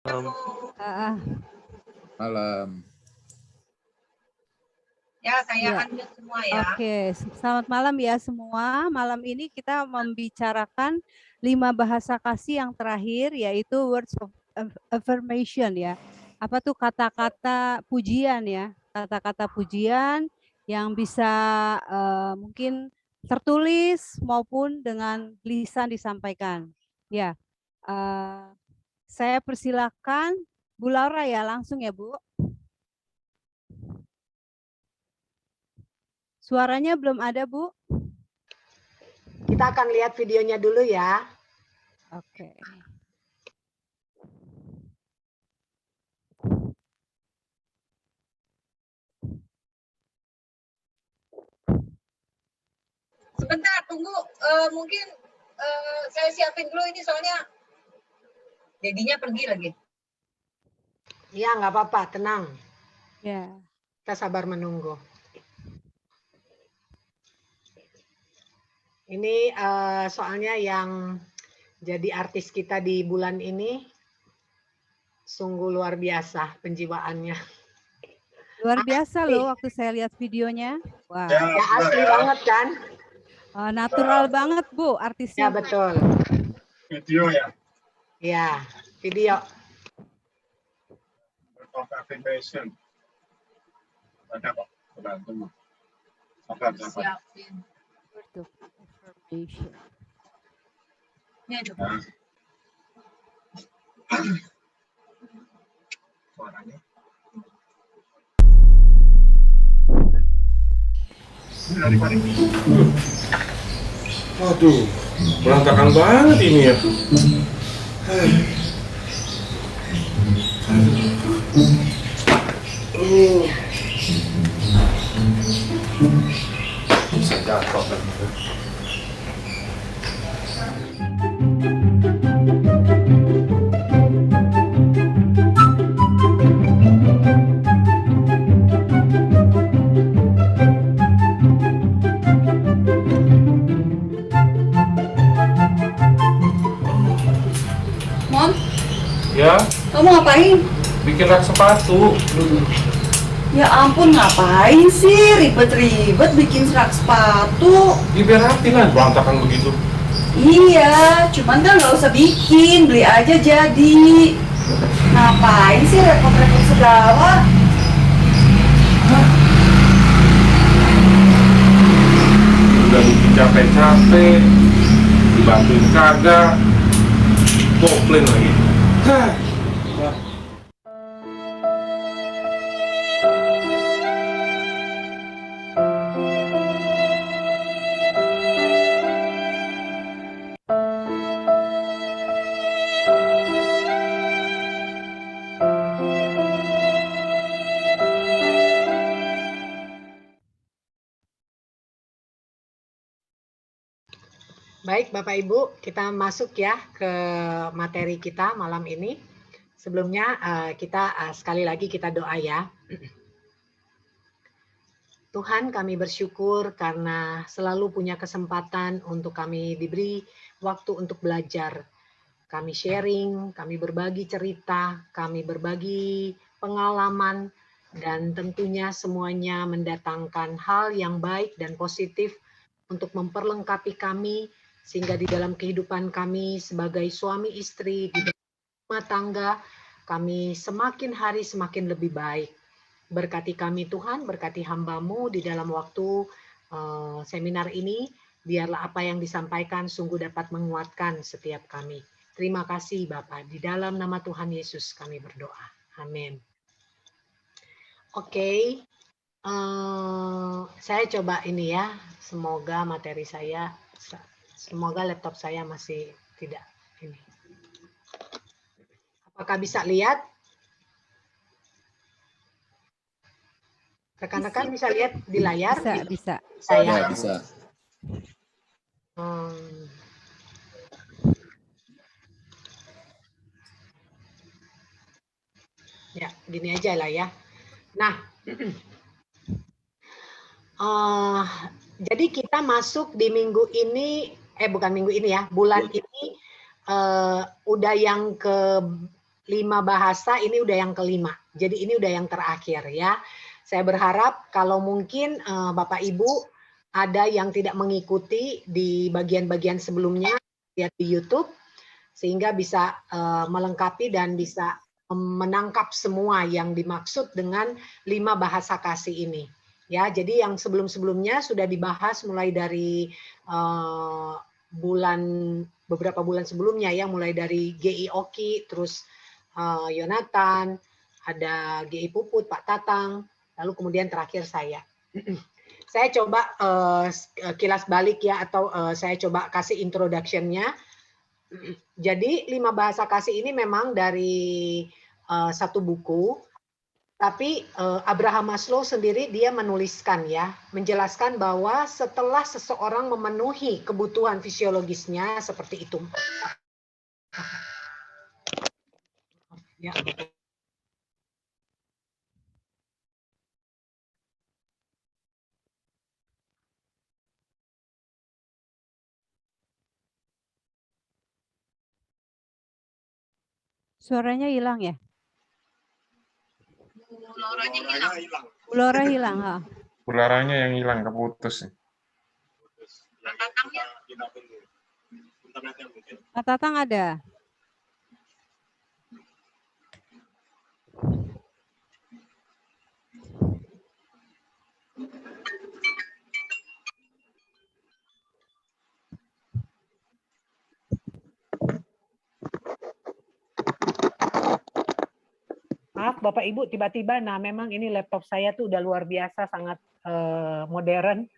Ah, Malam. Ya, saya Ya. unmute semua ya. Oke, selamat malam ya semua. Malam ini kita membicarakan 5 bahasa kasih yang terakhir, yaitu words of affirmation ya. Apa tuh kata-kata pujian ya? Kata-kata pujian yang bisa mungkin tertulis maupun dengan lisan disampaikan. Ya, saya persilakan Bu Laura ya, langsung ya Bu. Suaranya belum ada, Bu. Kita akan lihat videonya dulu ya. Oke. Sebentar, tunggu. Mungkin saya siapin dulu ini soalnya jadinya pergi lagi. Iya, nggak apa-apa, tenang. Ya. Kita sabar menunggu. Ini soalnya yang jadi artis kita di bulan ini sungguh luar biasa penjiwaannya. Luar biasa loh waktu saya lihat videonya. Wah. Ya asli banget kan? Natural banget Bu artisnya. Ya betul. Video ya? Ya, video. Of affirmation. Ada kok, bantu. Sabar. Siapin. Word of affirmation. Ini ada. Suaranya. Waduh, berantakan banget ini ya. Bisa jatuh kan. Mon, Ya, kamu ngapain? bikin rak sepatu. Ya ampun, ngapain sih ribet-ribet bikin rak sepatu? Ya biar rapi lah, berantakan begitu. Iya, cuman kan nggak usah bikin, beli aja jadi. Ngapain sih repot-repot segala? Udah bikin capek-capek, dibantuin kagak, komplain lagi. Hah. Baik Bapak Ibu, kita masuk ya ke materi kita malam ini. Sebelumnya kita sekali lagi kita doa ya. Tuhan, kami bersyukur karena selalu punya kesempatan untuk kami diberi waktu untuk belajar. Kami sharing, kami berbagi cerita, kami berbagi pengalaman, dan tentunya semuanya mendatangkan hal yang baik dan positif untuk memperlengkapi kami, sehingga di dalam kehidupan kami sebagai suami istri, di dalam rumah tangga, kami semakin hari semakin lebih baik. Berkati kami Tuhan, berkati hamba-Mu di dalam waktu seminar ini, biarlah apa yang disampaikan sungguh dapat menguatkan setiap kami. Terima kasih Bapak, di dalam nama Tuhan Yesus kami berdoa. Amin. Oke, saya coba ini ya, semoga materi saya, semoga laptop saya masih tidak ini. Apakah bisa lihat? Rekan-rekan bisa lihat di layar? Bisa. Saya. Bisa. Ya, gini aja lah ya. Nah, jadi kita masuk di minggu ini, bukan minggu ini ya, bulan ini udah yang ke 5 bahasa ini udah yang kelima. Jadi ini udah yang terakhir ya. Saya berharap kalau mungkin Bapak Ibu ada yang tidak mengikuti di bagian-bagian sebelumnya lihat di YouTube sehingga bisa melengkapi dan bisa menangkap semua yang dimaksud dengan 5 bahasa kasih ini. Ya, jadi yang sebelum-sebelumnya sudah dibahas mulai dari beberapa bulan sebelumnya ya, mulai dari GI Oki, terus Yonatan, ada GI Puput, Pak Tatang, lalu kemudian terakhir saya. Saya coba kilas balik ya, atau saya coba kasih introduction-nya. Jadi 5 bahasa kasih ini memang dari satu buku, tapi Abraham Maslow sendiri dia menuliskan ya, menjelaskan bahwa setelah seseorang memenuhi kebutuhan fisiologisnya seperti itu. Ya. Suaranya hilang ya? Lauranya hilang. Bu Laura hilang, ha? Ularanya yang hilang, keputus. Tatangnya. Pak Tatang ada? Maaf Bapak Ibu, tiba-tiba, nah memang ini laptop saya tuh udah luar biasa, sangat modern.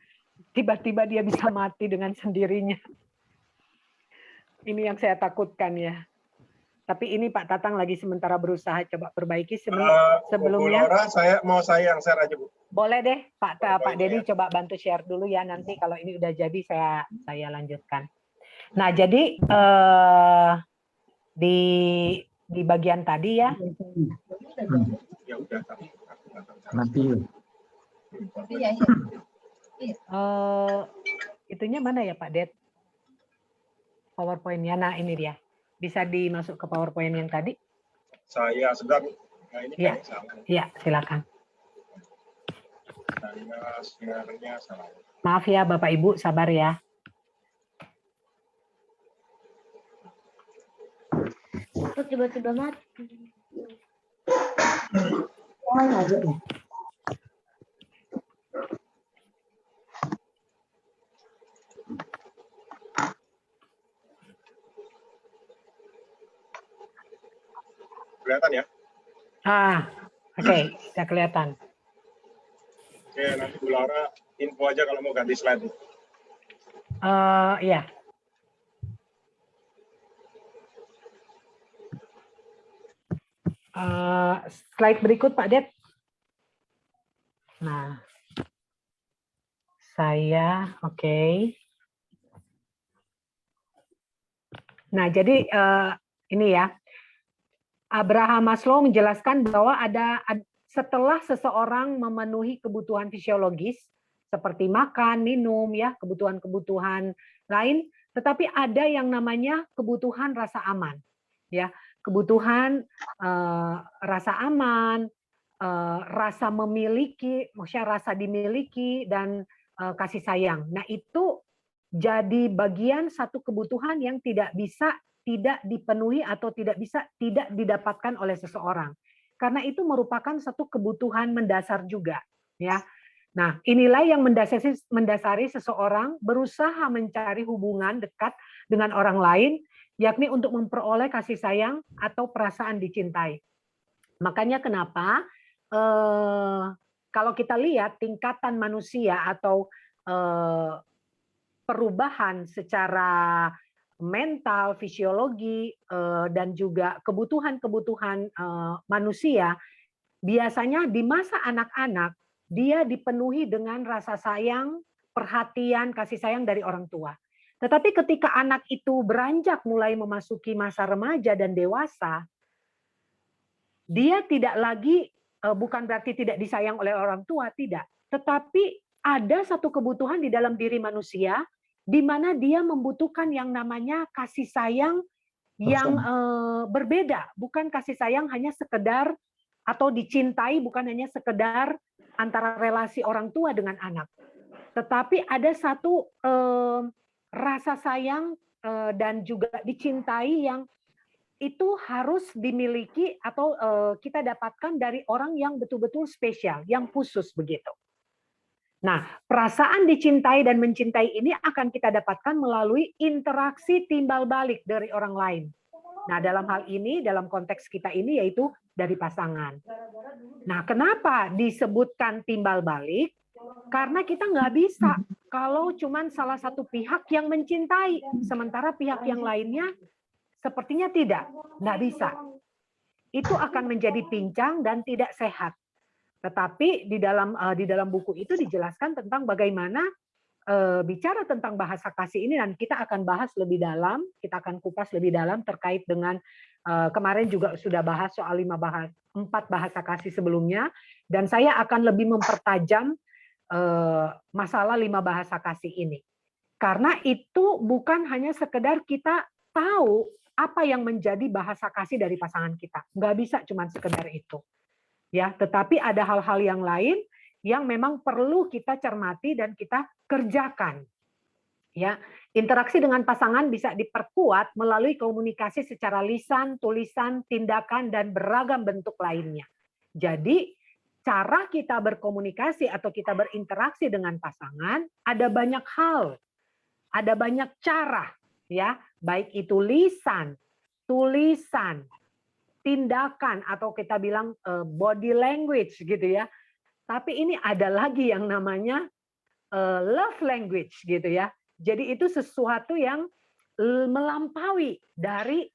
Tiba-tiba dia bisa mati dengan sendirinya. Ini yang saya takutkan ya. Tapi ini Pak Tatang lagi sementara berusaha coba perbaiki sebelumnya. Bu Laura, saya yang share aja Bu. Boleh deh Pak Dedi coba bantu share dulu ya, nanti kalau ini udah jadi saya lanjutkan. Nah jadi di bagian tadi ya. Ya udah, tapi Nanti Iya. Itunya mana ya Pak Ded? PowerPoint-nya. Nah ini dia. Bisa dimasuk ke PowerPoint yang tadi? saya sedang, nah ini Iya. kayaknya salah. Iya, silakan. Saya share-nya salah. Maaf ya Bapak Ibu, sabar ya. Kok tiba-tiba mati? Kelihatan ya? Oke, sudah kelihatan. Oke, nanti Bu Laura info aja kalau mau ganti slide. Iya. Slide berikut Pak Det. Nah, saya oke. Nah, jadi ini ya. Abraham Maslow menjelaskan bahwa setelah seseorang memenuhi kebutuhan fisiologis seperti makan, minum ya, kebutuhan-kebutuhan lain, tetapi ada yang namanya kebutuhan rasa aman. Ya, kebutuhan rasa aman, rasa memiliki, maksudnya rasa dimiliki dan kasih sayang. Nah, itu jadi bagian satu kebutuhan yang tidak dipenuhi atau tidak didapatkan oleh seseorang. Karena itu merupakan satu kebutuhan mendasar juga, ya. Nah, inilah yang mendasari seseorang berusaha mencari hubungan dekat dengan orang lain, yakni untuk memperoleh kasih sayang atau perasaan dicintai. Makanya kenapa kalau kita lihat tingkatan manusia atau perubahan secara mental, fisiologi, dan juga kebutuhan-kebutuhan manusia, biasanya di masa anak-anak, dia dipenuhi dengan rasa sayang, perhatian, kasih sayang dari orang tua. Tetapi ketika anak itu beranjak mulai memasuki masa remaja dan dewasa, dia tidak lagi, bukan berarti tidak disayang oleh orang tua, tidak. Tetapi ada satu kebutuhan di dalam diri manusia, di mana dia membutuhkan yang namanya kasih sayang yang berbeda, bukan kasih sayang hanya sekedar atau dicintai bukan hanya sekedar antara relasi orang tua dengan anak, tetapi ada satu rasa sayang dan juga dicintai yang itu harus dimiliki atau kita dapatkan dari orang yang betul-betul spesial, yang khusus begitu. Nah, perasaan dicintai dan mencintai ini akan kita dapatkan melalui interaksi timbal balik dari orang lain. Nah, dalam hal ini, dalam konteks kita ini yaitu dari pasangan. Nah, kenapa disebutkan timbal balik? Karena kita nggak bisa kalau cuman salah satu pihak yang mencintai, sementara pihak yang lainnya sepertinya tidak, nggak bisa. Itu akan menjadi pincang dan tidak sehat. Tetapi di dalam buku itu dijelaskan tentang bagaimana bicara tentang bahasa kasih ini, dan kita akan bahas lebih dalam, kita akan kupas lebih dalam terkait dengan kemarin juga sudah bahas soal 4 bahasa kasih sebelumnya, dan saya akan lebih mempertajam masalah 5 bahasa kasih ini. Karena itu bukan hanya sekedar kita tahu apa yang menjadi bahasa kasih dari pasangan kita. Nggak bisa cuma sekedar itu. Ya, tetapi ada hal-hal yang lain yang memang perlu kita cermati dan kita kerjakan. Ya, interaksi dengan pasangan bisa diperkuat melalui komunikasi secara lisan, tulisan, tindakan, dan beragam bentuk lainnya. Jadi, cara kita berkomunikasi atau kita berinteraksi dengan pasangan ada banyak hal, ada banyak cara, ya, baik itu lisan, tulisan, tindakan, atau kita bilang body language gitu ya. Tapi ini ada lagi yang namanya love language gitu ya. Jadi itu sesuatu yang melampaui dari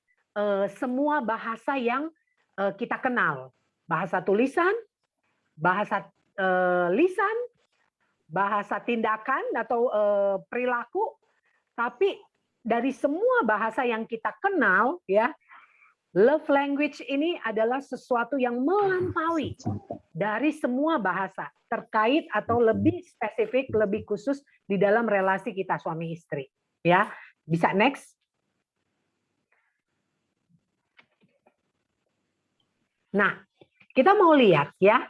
semua bahasa yang kita kenal. Bahasa tulisan, bahasa lisan, bahasa tindakan atau perilaku. Tapi dari semua bahasa yang kita kenal ya, love language ini adalah sesuatu yang melampaui dari semua bahasa terkait atau lebih spesifik, lebih khusus di dalam relasi kita suami istri. Ya, bisa next. Nah, kita mau lihat ya,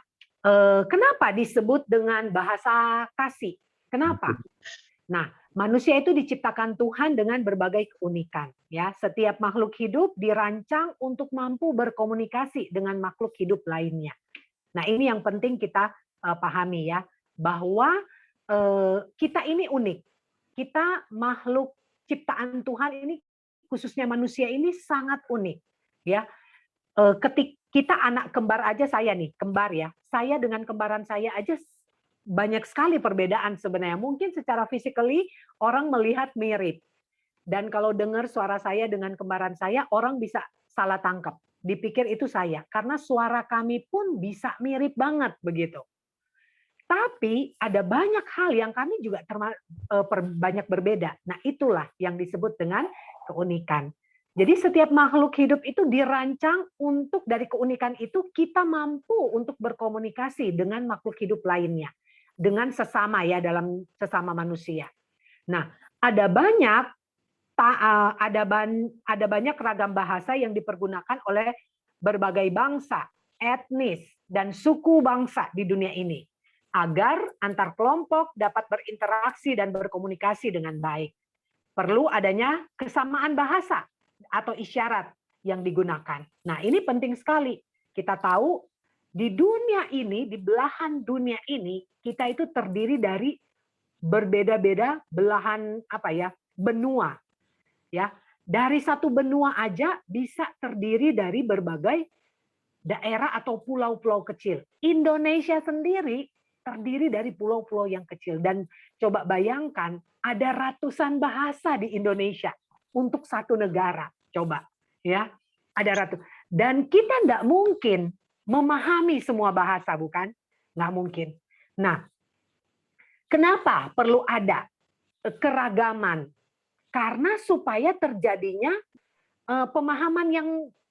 kenapa disebut dengan bahasa kasih? Kenapa? Nah, manusia itu diciptakan Tuhan dengan berbagai keunikan. Ya, setiap makhluk hidup dirancang untuk mampu berkomunikasi dengan makhluk hidup lainnya. Nah, ini yang penting kita pahami ya, bahwa kita ini unik. Kita makhluk ciptaan Tuhan ini, khususnya manusia ini sangat unik. Ya, ketika kita anak kembar aja, saya nih kembar ya, saya dengan kembaran saya aja banyak sekali perbedaan sebenarnya. Mungkin secara physically orang melihat mirip. Dan kalau dengar suara saya dengan kembaran saya, orang bisa salah tangkap. Dipikir itu saya. Karena suara kami pun bisa mirip banget begitu. Tapi ada banyak hal yang kami juga banyak berbeda. Nah, itulah yang disebut dengan keunikan. Jadi setiap makhluk hidup itu dirancang untuk dari keunikan itu kita mampu untuk berkomunikasi dengan makhluk hidup lainnya. Dengan sesama ya, dalam sesama manusia. Nah, ada banyak ragam bahasa yang dipergunakan oleh berbagai bangsa, etnis, dan suku bangsa di dunia ini agar antar kelompok dapat berinteraksi dan berkomunikasi dengan baik. Perlu adanya kesamaan bahasa atau isyarat yang digunakan. Nah, ini penting sekali. Kita tahu di dunia ini, di belahan dunia ini, kita itu terdiri dari berbeda-beda belahan benua. Ya, dari satu benua aja bisa terdiri dari berbagai daerah atau pulau-pulau kecil. Indonesia sendiri terdiri dari pulau-pulau yang kecil, dan coba bayangkan ada ratusan bahasa di Indonesia untuk satu negara. Coba ya, ada dan kita tidak mungkin memahami semua bahasa, bukan? Nggak mungkin. Nah, kenapa perlu ada keragaman? Karena supaya terjadinya pemahaman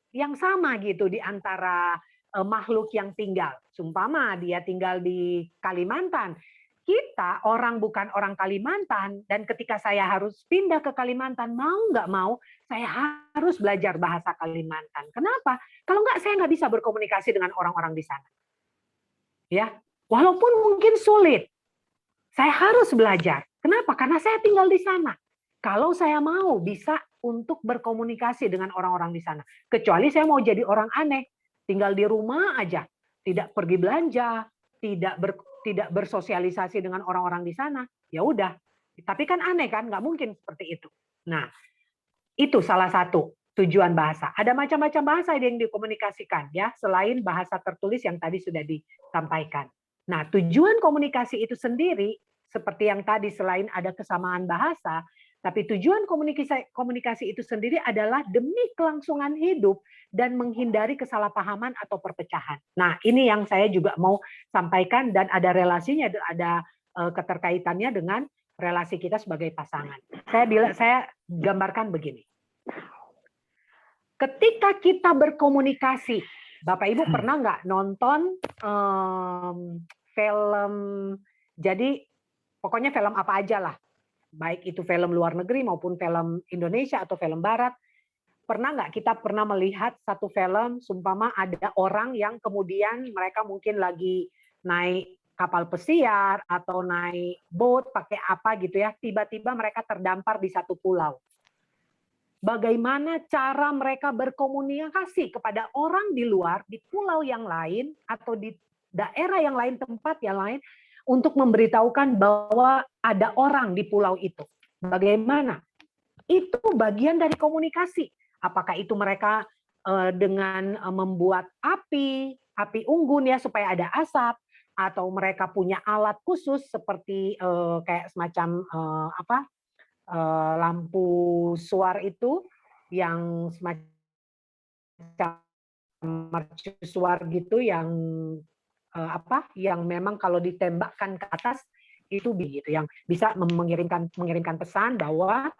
yang sama gitu di antara makhluk yang tinggal. Sumpama dia tinggal di Kalimantan, kita orang bukan orang Kalimantan, dan ketika saya harus pindah ke Kalimantan, mau nggak mau, saya harus belajar bahasa Kalimantan. Kenapa? Kalau nggak, saya nggak bisa berkomunikasi dengan orang-orang di sana. Ya, walaupun mungkin sulit, saya harus belajar. Kenapa? Karena saya tinggal di sana. Kalau saya mau bisa untuk berkomunikasi dengan orang-orang di sana. Kecuali saya mau jadi orang aneh, tinggal di rumah aja, tidak pergi belanja, tidak bersosialisasi dengan orang-orang di sana, ya udah. Tapi kan aneh kan, nggak mungkin seperti itu. Nah, itu salah satu tujuan bahasa. Ada macam-macam bahasa yang dikomunikasikan ya, selain bahasa tertulis yang tadi sudah disampaikan. Nah, tujuan komunikasi itu sendiri seperti yang tadi, selain ada kesamaan bahasa, tapi tujuan komunikasi itu sendiri adalah demi kelangsungan hidup dan menghindari kesalahpahaman atau perpecahan. Nah, ini yang saya juga mau sampaikan, dan ada relasinya, ada keterkaitannya dengan relasi kita sebagai pasangan. Saya gambarkan begini. Ketika kita berkomunikasi, Bapak Ibu pernah nggak nonton film, jadi pokoknya film apa aja lah, baik itu film luar negeri maupun film Indonesia atau film Barat. Pernah nggak kita pernah melihat satu film, sumpama ada orang yang kemudian mereka mungkin lagi naik kapal pesiar atau naik boat, pakai apa gitu ya, tiba-tiba mereka terdampar di satu pulau. Bagaimana cara mereka berkomunikasi kepada orang di luar, di pulau yang lain, atau di daerah yang lain, tempat yang lain, untuk memberitahukan bahwa ada orang di pulau itu. Bagaimana? Itu bagian dari komunikasi. Apakah itu mereka dengan membuat api unggun ya supaya ada asap, atau mereka punya alat khusus seperti kayak semacam lampu suar itu yang semacam mercusuar gitu, yang yang memang kalau ditembakkan ke atas itu begitu, yang bisa mengirimkan pesan bahwa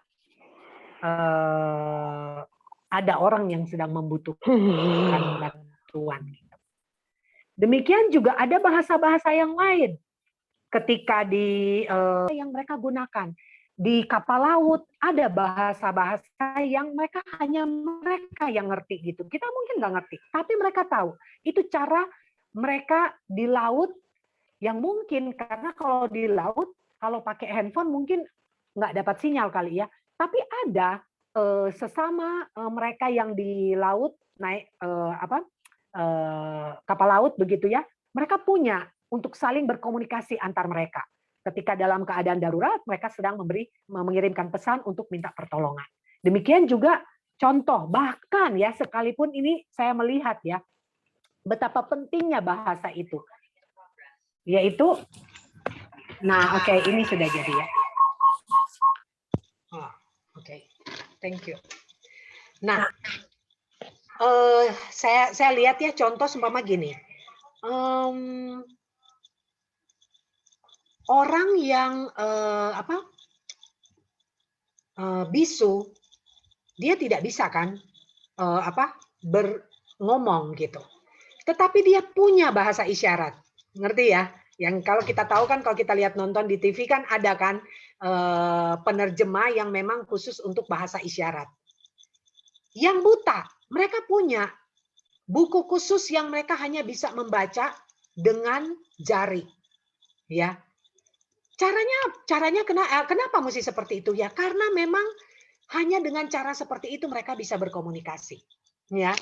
ada orang yang sedang membutuhkan bantuan. Demikian juga ada bahasa-bahasa yang lain ketika yang mereka gunakan. Di kapal laut ada bahasa-bahasa yang hanya mereka yang ngerti gitu. Kita mungkin nggak ngerti, tapi mereka tahu. Itu cara mereka di laut yang mungkin, karena kalau di laut, kalau pakai handphone mungkin nggak dapat sinyal kali ya. Tapi ada sesama mereka yang di laut, naik kapal laut begitu ya, mereka punya untuk saling berkomunikasi antar mereka. Ketika dalam keadaan darurat, mereka sedang mengirimkan pesan untuk minta pertolongan. Demikian juga contoh, bahkan ya sekalipun ini saya melihat ya, betapa pentingnya bahasa itu. Yaitu, nah oke, ini sudah jadi ya. Oke, thank you. Nah, saya lihat ya contoh seumpama gini. Orang yang bisu, dia tidak bisa kan ngomong gitu. Tetapi dia punya bahasa isyarat, ngerti ya? Yang kalau kita tahu kan, kalau kita lihat nonton di TV kan ada kan penerjemah yang memang khusus untuk bahasa isyarat. Yang buta, mereka punya buku khusus yang mereka hanya bisa membaca dengan jari, ya. Caranya kenapa mesti seperti itu ya? Karena memang hanya dengan cara seperti itu mereka bisa berkomunikasi, ya.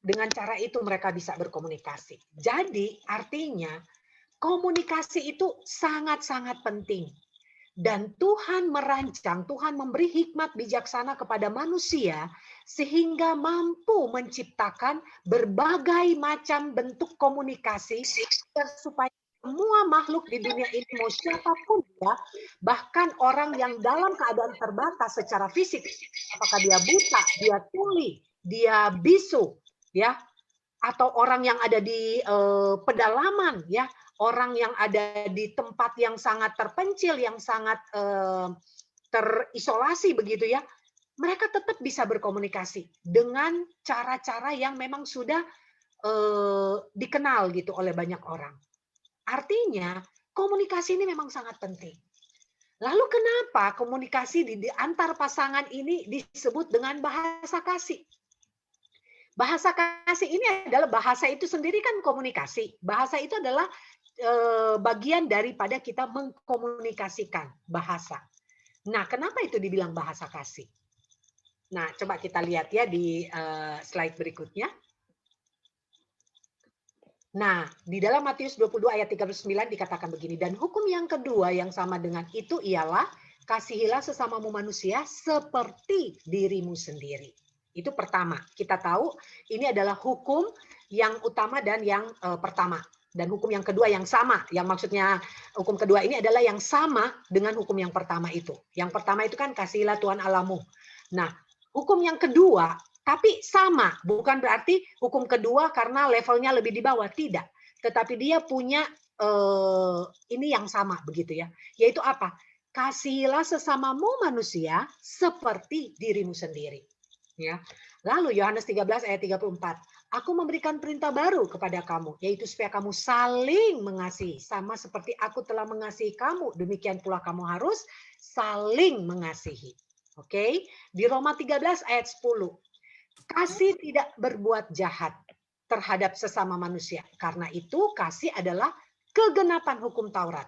Dengan cara itu mereka bisa berkomunikasi. Jadi artinya komunikasi itu sangat-sangat penting. Dan Tuhan merancang, Tuhan memberi hikmat bijaksana kepada manusia sehingga mampu menciptakan berbagai macam bentuk komunikasi supaya semua makhluk di dunia ini, mau siapapun ya, bahkan orang yang dalam keadaan terbatas secara fisik, apakah dia buta, dia tuli, dia bisu, ya, atau orang yang ada di pedalaman, ya, orang yang ada di tempat yang sangat terpencil, yang sangat terisolasi begitu ya, mereka tetap bisa berkomunikasi dengan cara-cara yang memang sudah dikenal gitu oleh banyak orang. Artinya komunikasi ini memang sangat penting. Lalu kenapa komunikasi di antar pasangan ini disebut dengan bahasa kasih? Bahasa kasih ini adalah, bahasa itu sendiri kan komunikasi. Bahasa itu adalah bagian daripada kita mengkomunikasikan bahasa. Nah, kenapa itu dibilang bahasa kasih? Nah, coba kita lihat ya di slide berikutnya. Nah, di dalam Matius 22 ayat 39 dikatakan begini, dan hukum yang kedua yang sama dengan itu ialah kasihilah sesamamu manusia seperti dirimu sendiri. Itu pertama. Kita tahu ini adalah hukum yang utama dan yang pertama. Dan hukum yang kedua yang sama. Yang maksudnya hukum kedua ini adalah yang sama dengan hukum yang pertama itu. Yang pertama itu kan kasihilah Tuhan Allahmu. Nah, hukum yang kedua tapi sama. Bukan berarti hukum kedua karena levelnya lebih di bawah. Tidak. Tetapi dia punya ini yang sama begitu ya. Yaitu apa? Kasihilah sesamamu manusia seperti dirimu sendiri. Ya. Lalu Yohanes 13 ayat 34. Aku memberikan perintah baru kepada kamu, yaitu supaya kamu saling mengasihi. Sama seperti aku telah mengasihi kamu, demikian pula kamu harus saling mengasihi. Oke? Di Roma 13 ayat 10. Kasih tidak berbuat jahat terhadap sesama manusia. Karena itu kasih adalah kegenapan hukum Taurat.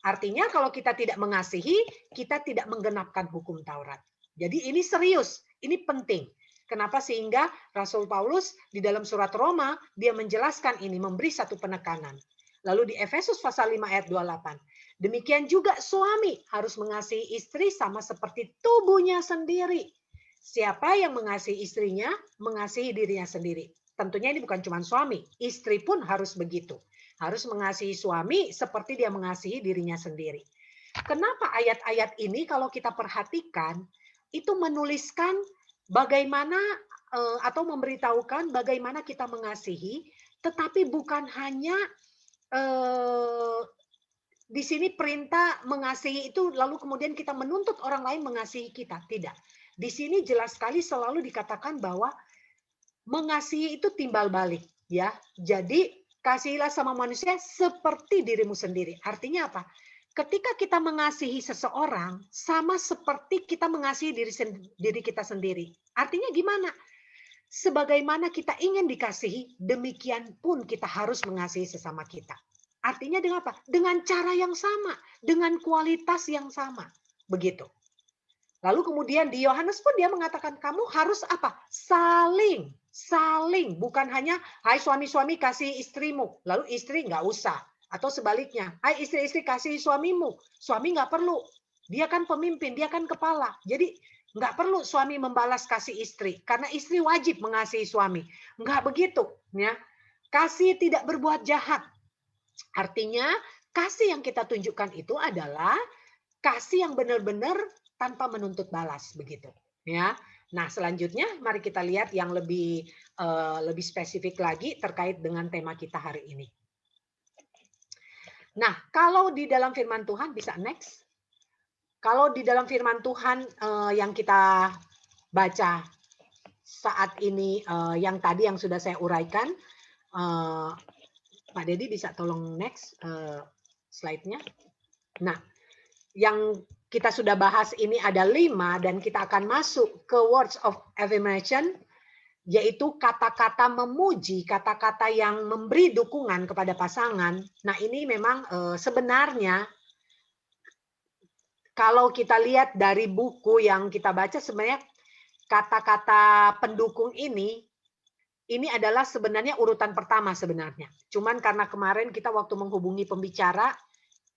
Artinya kalau kita tidak mengasihi, kita tidak menggenapkan hukum Taurat. Jadi ini serius, ini penting. Kenapa? Sehingga Rasul Paulus di dalam surat Roma, dia menjelaskan ini, memberi satu penekanan. Lalu di Efesus pasal 5 ayat 28. Demikian juga suami harus mengasihi istri sama seperti tubuhnya sendiri. Siapa yang mengasihi istrinya, mengasihi dirinya sendiri. Tentunya ini bukan cuma suami, istri pun harus begitu. Harus mengasihi suami seperti dia mengasihi dirinya sendiri. Kenapa ayat-ayat ini kalau kita perhatikan, itu menuliskan bagaimana atau memberitahukan bagaimana kita mengasihi, tetapi bukan hanya di sini perintah mengasihi itu lalu kemudian kita menuntut orang lain mengasihi kita. Tidak. Di sini jelas sekali selalu dikatakan bahwa mengasihi itu timbal balik, ya. Jadi kasihilah sama manusia seperti dirimu sendiri. Artinya apa? Ketika kita mengasihi seseorang, sama seperti kita mengasihi diri kita sendiri. Artinya gimana? Sebagaimana kita ingin dikasihi, demikian pun kita harus mengasihi sesama kita. Artinya dengan apa? Dengan cara yang sama, dengan kualitas yang sama. Begitu. Lalu kemudian di Yohanes pun dia mengatakan, kamu harus apa? Saling. Bukan hanya, hai suami-suami kasih istrimu, lalu istri nggak usah. Atau sebaliknya, hai istri-istri kasih suamimu, suami nggak perlu. Dia kan pemimpin, dia kan kepala. Jadi nggak perlu suami membalas kasih istri, karena istri wajib mengasihi suami. Nggak begitu. Ya. Kasih tidak berbuat jahat. Artinya kasih yang kita tunjukkan itu adalah kasih yang benar-benar tanpa menuntut balas. Begitu. Ya. Nah selanjutnya mari kita lihat yang lebih spesifik lagi terkait dengan tema kita hari ini. Nah, kalau di dalam firman Tuhan, bisa next. Kalau di dalam firman Tuhan yang kita baca saat ini, yang tadi yang sudah saya uraikan, Pak Dedi bisa tolong next slide-nya. Nah, yang kita sudah bahas ini ada 5 dan kita akan masuk ke words of affirmation, yaitu kata-kata memuji, kata-kata yang memberi dukungan kepada pasangan. Nah ini memang sebenarnya kalau kita lihat dari buku yang kita baca, sebenarnya kata-kata pendukung ini adalah sebenarnya urutan pertama sebenarnya. Cuman karena kemarin kita waktu menghubungi pembicara,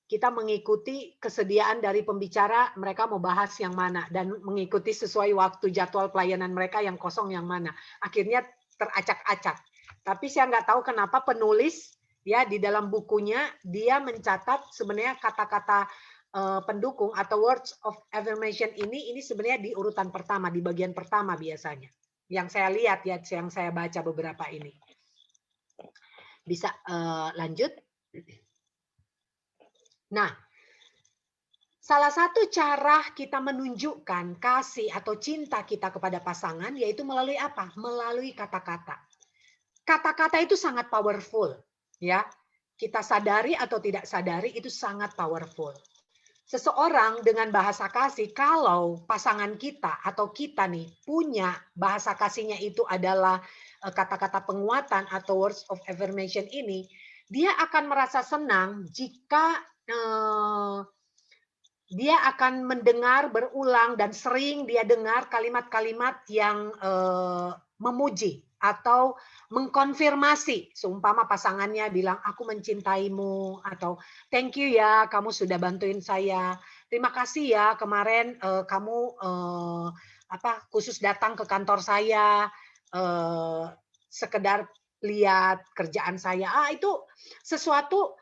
kita mengikuti kesediaan dari pembicara, mereka mau bahas yang mana, dan mengikuti sesuai waktu jadwal pelayanan mereka yang kosong yang mana. Akhirnya teracak-acak. Tapi saya nggak tahu kenapa penulis ya di dalam bukunya dia mencatat sebenarnya kata-kata pendukung atau words of affirmation ini sebenarnya di urutan pertama, di bagian pertama biasanya. Yang saya lihat ya, yang saya baca beberapa ini. Bisa lanjut. Nah, salah satu cara kita menunjukkan kasih atau cinta kita kepada pasangan yaitu melalui apa? Melalui kata-kata. Kata-kata itu sangat powerful, ya. kita sadari atau tidak sadari itu sangat powerful. Seseorang dengan bahasa kasih, kalau pasangan kita atau kita nih punya bahasa kasihnya itu adalah kata-kata penguatan atau words of affirmation ini, dia akan merasa senang jika dia akan mendengar berulang dan sering dia dengar kalimat-kalimat yang memuji atau mengkonfirmasi. Seumpama pasangannya bilang, aku mencintaimu, atau thank you ya, kamu sudah bantuin saya. Terima kasih ya, kemarin kamu khusus datang ke kantor saya, sekedar lihat kerjaan saya. Itu sesuatu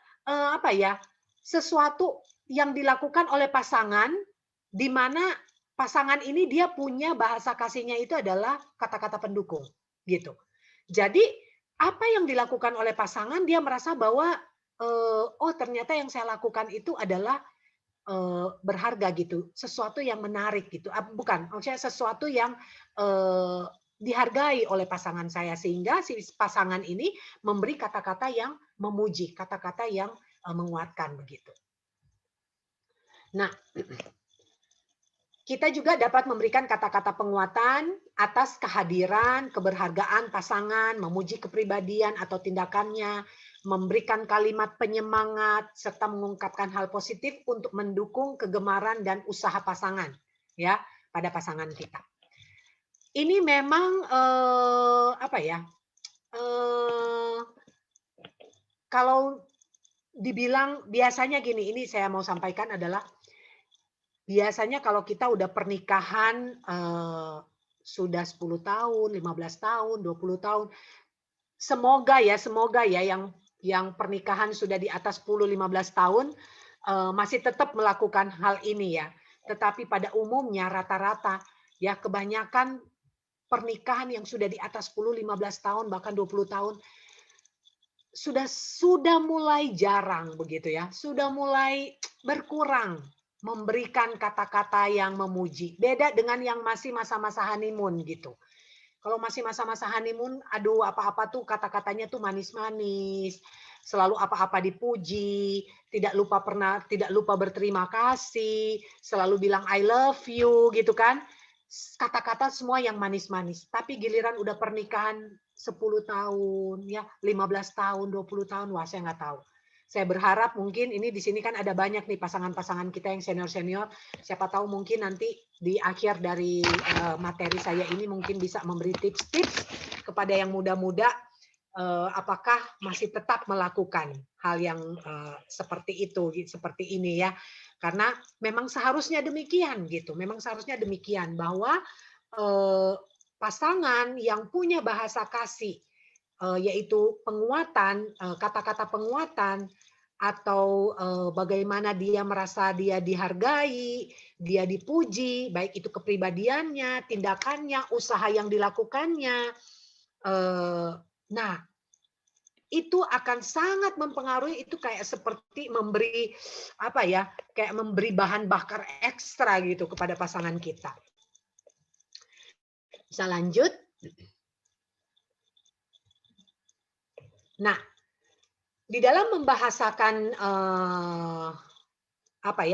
sesuatu yang dilakukan oleh pasangan, di mana pasangan ini dia punya bahasa kasihnya itu adalah kata-kata pendukung. Gitu. Jadi apa yang dilakukan oleh pasangan, dia merasa bahwa oh ternyata yang saya lakukan itu adalah berharga gitu, sesuatu yang menarik gitu, bukan, maksudnya sesuatu yang dihargai oleh pasangan saya, sehingga si pasangan ini memberi kata-kata yang memuji, kata-kata yang menguatkan begitu. Nah, kita juga dapat memberikan kata-kata penguatan atas kehadiran, keberhargaan pasangan, memuji kepribadian atau tindakannya, memberikan kalimat penyemangat, serta mengungkapkan hal positif untuk mendukung kegemaran dan usaha pasangan, ya, pada pasangan kita. Ini memang kalau dibilang biasanya gini, ini saya mau sampaikan adalah biasanya kalau kita udah pernikahan sudah 10 tahun, 15 tahun, 20 tahun, semoga ya yang pernikahan sudah di atas 10-15 tahun masih tetap melakukan hal ini ya. Tetapi pada umumnya rata-rata ya kebanyakan pernikahan yang sudah di atas 10-15 tahun bahkan 20 tahun sudah mulai jarang begitu ya. Sudah mulai berkurang memberikan kata-kata yang memuji. Beda dengan yang masih masa-masa honeymoon gitu. Kalau masih masa-masa honeymoon, aduh apa-apa tuh kata-katanya tuh manis-manis, selalu apa-apa dipuji, tidak lupa berterima kasih, selalu bilang I love you gitu kan. Kata-kata semua yang manis-manis. Tapi giliran udah pernikahan 10 tahun, ya 15 tahun, 20 tahun, wah saya nggak tahu. Saya berharap mungkin ini di sini kan ada banyak nih pasangan-pasangan kita yang senior-senior. Siapa tahu mungkin nanti di akhir dari materi saya ini mungkin bisa memberi tips-tips kepada yang muda-muda apakah masih tetap melakukan hal yang seperti itu, seperti ini ya. Karena memang seharusnya demikian gitu. Memang seharusnya demikian bahwa pasangan yang punya bahasa kasih yaitu penguatan, kata-kata penguatan, atau bagaimana dia merasa dia dihargai, dia dipuji, baik itu kepribadiannya, tindakannya, usaha yang dilakukannya. Nah, itu akan sangat mempengaruhi, itu kayak seperti memberi kayak memberi bahan bakar ekstra gitu kepada pasangan kita. Bisa lanjut? Nah, di dalam membahasakan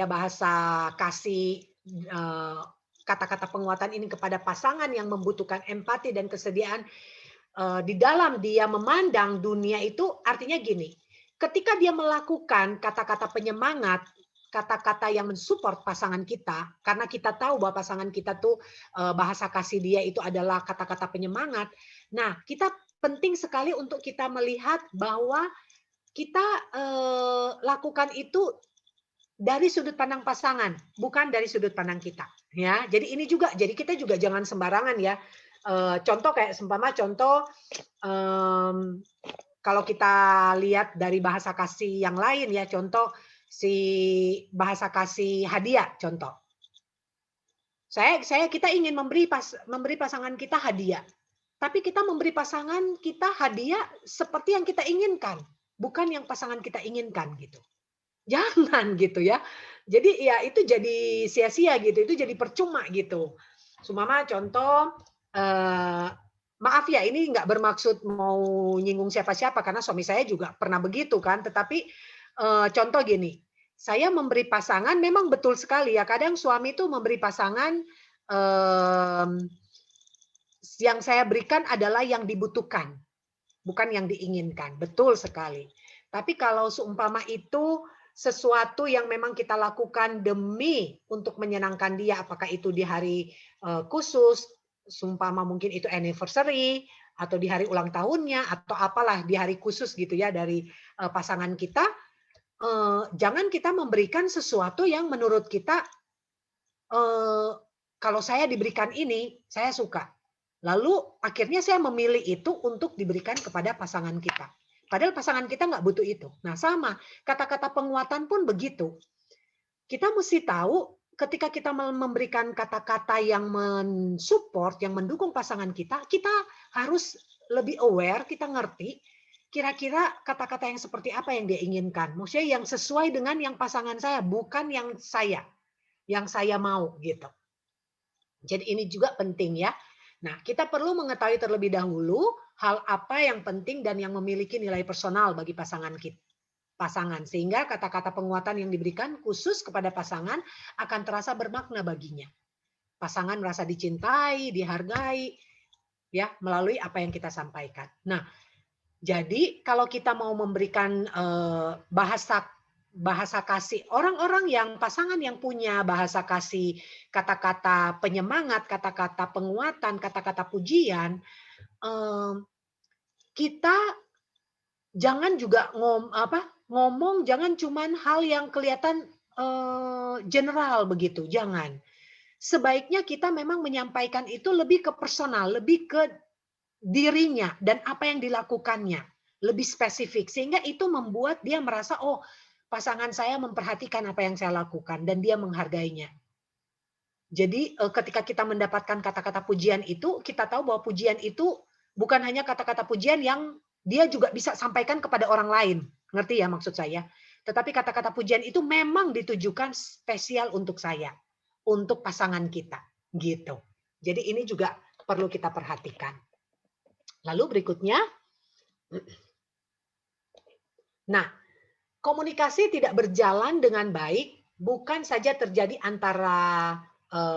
bahasa kasih, kata-kata penguatan ini kepada pasangan yang membutuhkan empati dan kesediaan, di dalam dia memandang dunia itu artinya gini, ketika dia melakukan kata-kata penyemangat, kata-kata yang mensupport pasangan kita, karena kita tahu bahwa pasangan kita tuh bahasa kasih dia itu adalah kata-kata penyemangat. Nah, kita penting sekali untuk kita melihat bahwa kita lakukan itu dari sudut pandang pasangan, bukan dari sudut pandang kita. Ya, jadi ini juga, jadi kita juga jangan sembarangan ya. Contoh kayak kalau kita lihat dari bahasa kasih yang lain ya, contoh si bahasa kasih hadiah, contoh. Kita ingin memberi pasangan kita hadiah. Tapi kita memberi pasangan kita hadiah seperti yang kita inginkan, bukan yang pasangan kita inginkan gitu. Jangan gitu ya. Jadi ya itu jadi sia-sia gitu, itu jadi percuma gitu. Sumama contoh maaf ya, ini nggak bermaksud mau nyinggung siapa-siapa, karena suami saya juga pernah begitu kan. Tetapi contoh gini, saya memberi pasangan memang betul sekali ya. Kadang suami itu memberi pasangan yang saya berikan adalah yang dibutuhkan, bukan yang diinginkan. Betul sekali. Tapi kalau seumpama itu sesuatu yang memang kita lakukan demi untuk menyenangkan dia, apakah itu di hari khusus, seumpama mungkin itu anniversary, atau di hari ulang tahunnya, atau apalah di hari khusus gitu ya dari pasangan kita, jangan kita memberikan sesuatu yang menurut kita, kalau saya diberikan ini, saya suka. Lalu akhirnya saya memilih itu untuk diberikan kepada pasangan kita. Padahal pasangan kita nggak butuh itu. Nah sama, kata-kata penguatan pun begitu. Kita mesti tahu ketika kita memberikan kata-kata yang mensupport, yang mendukung pasangan kita, kita harus lebih aware, kita ngerti kira-kira kata-kata yang seperti apa yang dia inginkan. Maksudnya yang sesuai dengan yang pasangan saya, bukan yang saya mau gitu. Jadi ini juga penting ya. Nah, kita perlu mengetahui terlebih dahulu hal apa yang penting dan yang memiliki nilai personal bagi pasangan kita. Sehingga kata-kata penguatan yang diberikan khusus kepada pasangan akan terasa bermakna baginya. Pasangan merasa dicintai, dihargai, ya melalui apa yang kita sampaikan. Nah, jadi kalau kita mau memberikan bahasa kasih, orang-orang yang pasangan yang punya bahasa kasih, kata-kata penyemangat, kata-kata penguatan, kata-kata pujian, kita jangan juga ngomong jangan cuman hal yang kelihatan general begitu, jangan. Sebaiknya kita memang menyampaikan itu lebih ke personal, lebih ke dirinya dan apa yang dilakukannya, lebih spesifik sehingga itu membuat dia merasa oh, pasangan saya memperhatikan apa yang saya lakukan dan dia menghargainya. Jadi ketika kita mendapatkan kata-kata pujian itu, kita tahu bahwa pujian itu bukan hanya kata-kata pujian yang dia juga bisa sampaikan kepada orang lain. Ngerti ya maksud saya? Tetapi kata-kata pujian itu memang ditujukan spesial untuk saya, untuk pasangan kita, gitu. Jadi ini juga perlu kita perhatikan. Lalu berikutnya, nah, komunikasi tidak berjalan dengan baik bukan saja terjadi antara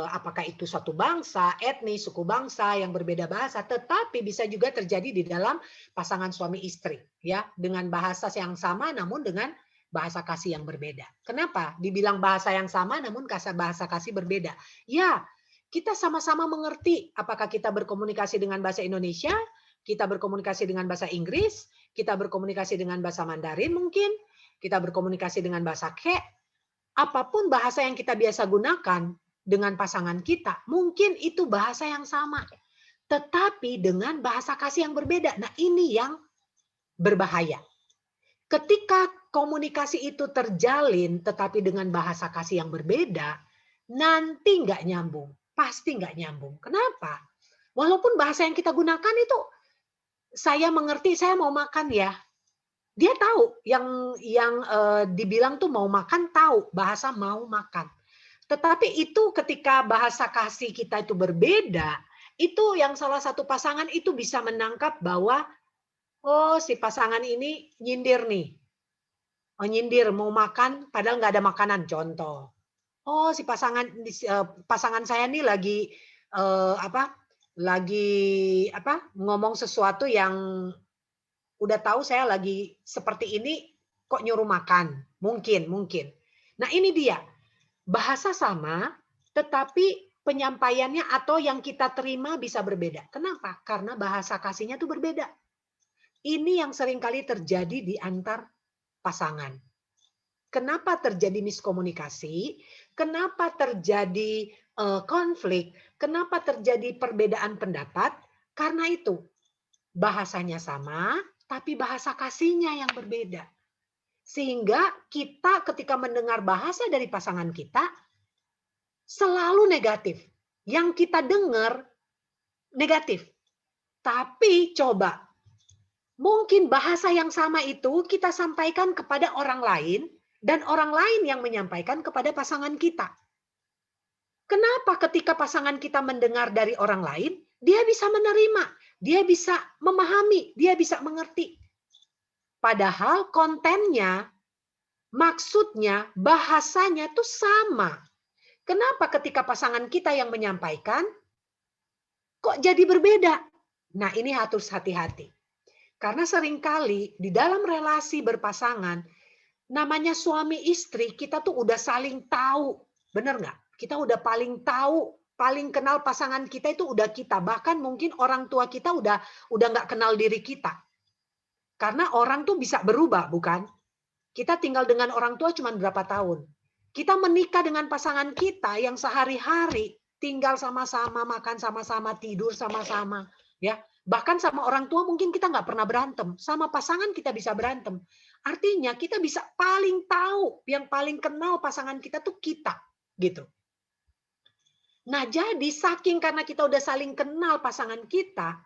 apakah itu suatu bangsa, etnis, suku bangsa yang berbeda bahasa, tetapi bisa juga terjadi di dalam pasangan suami istri, ya, dengan bahasa yang sama namun dengan bahasa kasih yang berbeda. Kenapa? Dibilang bahasa yang sama namun bahasa kasih berbeda. Ya, kita sama-sama mengerti apakah kita berkomunikasi dengan bahasa Indonesia, kita berkomunikasi dengan bahasa Inggris, kita berkomunikasi dengan bahasa Mandarin mungkin, kita berkomunikasi dengan bahasa Ke, apapun bahasa yang kita biasa gunakan dengan pasangan kita, mungkin itu bahasa yang sama, tetapi dengan bahasa kasih yang berbeda. Nah, ini yang berbahaya. Ketika komunikasi itu terjalin, tetapi dengan bahasa kasih yang berbeda, nanti nggak nyambung, pasti nggak nyambung. Kenapa? Walaupun bahasa yang kita gunakan itu, saya mengerti, saya mau makan ya. Dia tahu yang dibilang tuh mau makan, tahu bahasa mau makan. Tetapi itu ketika bahasa kasih kita itu berbeda, itu yang salah satu pasangan itu bisa menangkap bahwa oh si pasangan ini nyindir nih. Oh nyindir mau makan padahal nggak ada makanan, contoh. Oh si pasangan saya nih lagi ngomong sesuatu yang udah tahu saya lagi seperti ini kok nyuruh makan. Mungkin. Nah ini dia. Bahasa sama, tetapi penyampaiannya atau yang kita terima bisa berbeda. Kenapa? Karena bahasa kasihnya itu berbeda. Ini yang seringkali terjadi di antar pasangan. Kenapa terjadi miskomunikasi? Kenapa terjadi konflik? Kenapa terjadi perbedaan pendapat? Karena itu, bahasanya sama, tapi bahasa kasihnya yang berbeda. Sehingga kita ketika mendengar bahasa dari pasangan kita selalu negatif. Yang kita dengar negatif. Tapi coba, mungkin bahasa yang sama itu kita sampaikan kepada orang lain dan orang lain yang menyampaikan kepada pasangan kita. Kenapa ketika pasangan kita mendengar dari orang lain, dia bisa menerima dia bisa memahami, dia bisa mengerti. Padahal kontennya, maksudnya, bahasanya tuh sama. Kenapa ketika pasangan kita yang menyampaikan, kok jadi berbeda? Nah, ini harus hati-hati. Karena seringkali di dalam relasi berpasangan, namanya suami istri, kita tuh udah saling tahu. Bener nggak? Kita udah paling tahu, paling kenal pasangan kita itu udah kita. Bahkan mungkin orang tua kita udah nggak kenal diri kita. Karena orang tuh bisa berubah, bukan? Kita tinggal dengan orang tua cuma berapa tahun. Kita menikah dengan pasangan kita yang sehari-hari tinggal sama-sama, makan sama-sama, tidur sama-sama, ya. Bahkan sama orang tua mungkin kita nggak pernah berantem, sama pasangan kita bisa berantem. Artinya kita bisa paling tahu, yang paling kenal pasangan kita tuh kita, gitu. Nah, jadi saking karena kita udah saling kenal pasangan kita,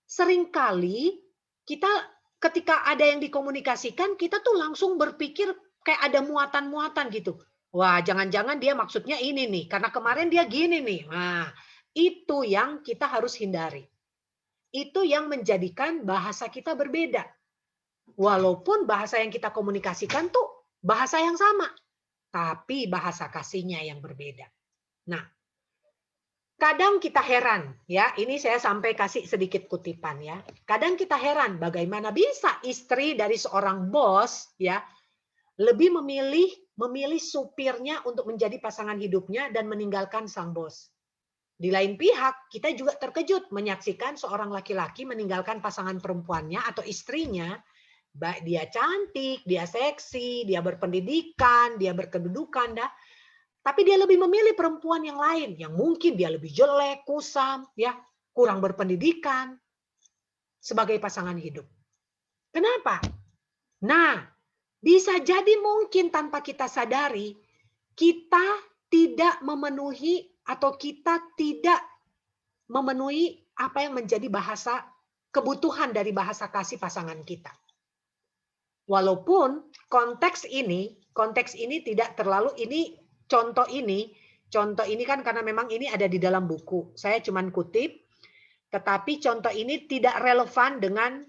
seringkali kita ketika ada yang dikomunikasikan, kita tuh langsung berpikir kayak ada muatan-muatan gitu. Wah, jangan-jangan dia maksudnya ini nih, karena kemarin dia gini nih. Nah, itu yang kita harus hindari. Itu yang menjadikan bahasa kita berbeda. Walaupun bahasa yang kita komunikasikan tuh bahasa yang sama, tapi bahasa kasihnya yang berbeda. Nah, kadang kita heran, ya. Ini saya sampai kasih sedikit kutipan, ya. Kadang kita heran bagaimana bisa istri dari seorang bos, ya, lebih memilih supirnya untuk menjadi pasangan hidupnya dan meninggalkan sang bos. Di lain pihak, kita juga terkejut menyaksikan seorang laki-laki meninggalkan pasangan perempuannya atau istrinya. Baik dia cantik, dia seksi, dia berpendidikan, dia berkedudukan, dah. Tapi dia lebih memilih perempuan yang lain, yang mungkin dia lebih jelek, kusam, ya, kurang berpendidikan sebagai pasangan hidup. Kenapa? Nah, bisa jadi mungkin tanpa kita sadari, kita tidak memenuhi atau kita tidak memenuhi apa yang menjadi bahasa kebutuhan dari bahasa kasih pasangan kita. Walaupun konteks ini tidak terlalu contoh ini kan karena memang ini ada di dalam buku. Saya cuman kutip, tetapi contoh ini tidak relevan dengan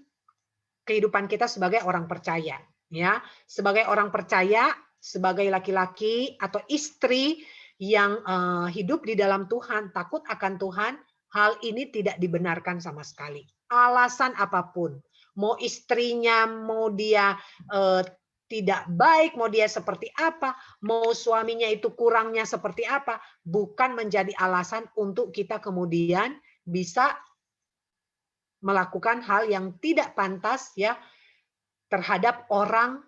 kehidupan kita sebagai orang percaya. Ya, sebagai orang percaya, sebagai laki-laki atau istri yang hidup di dalam Tuhan, takut akan Tuhan, hal ini tidak dibenarkan sama sekali. Alasan apapun, mau istrinya, mau dia tidak baik, mau dia seperti apa, mau suaminya itu kurangnya seperti apa, bukan menjadi alasan untuk kita kemudian bisa melakukan hal yang tidak pantas, ya, terhadap orang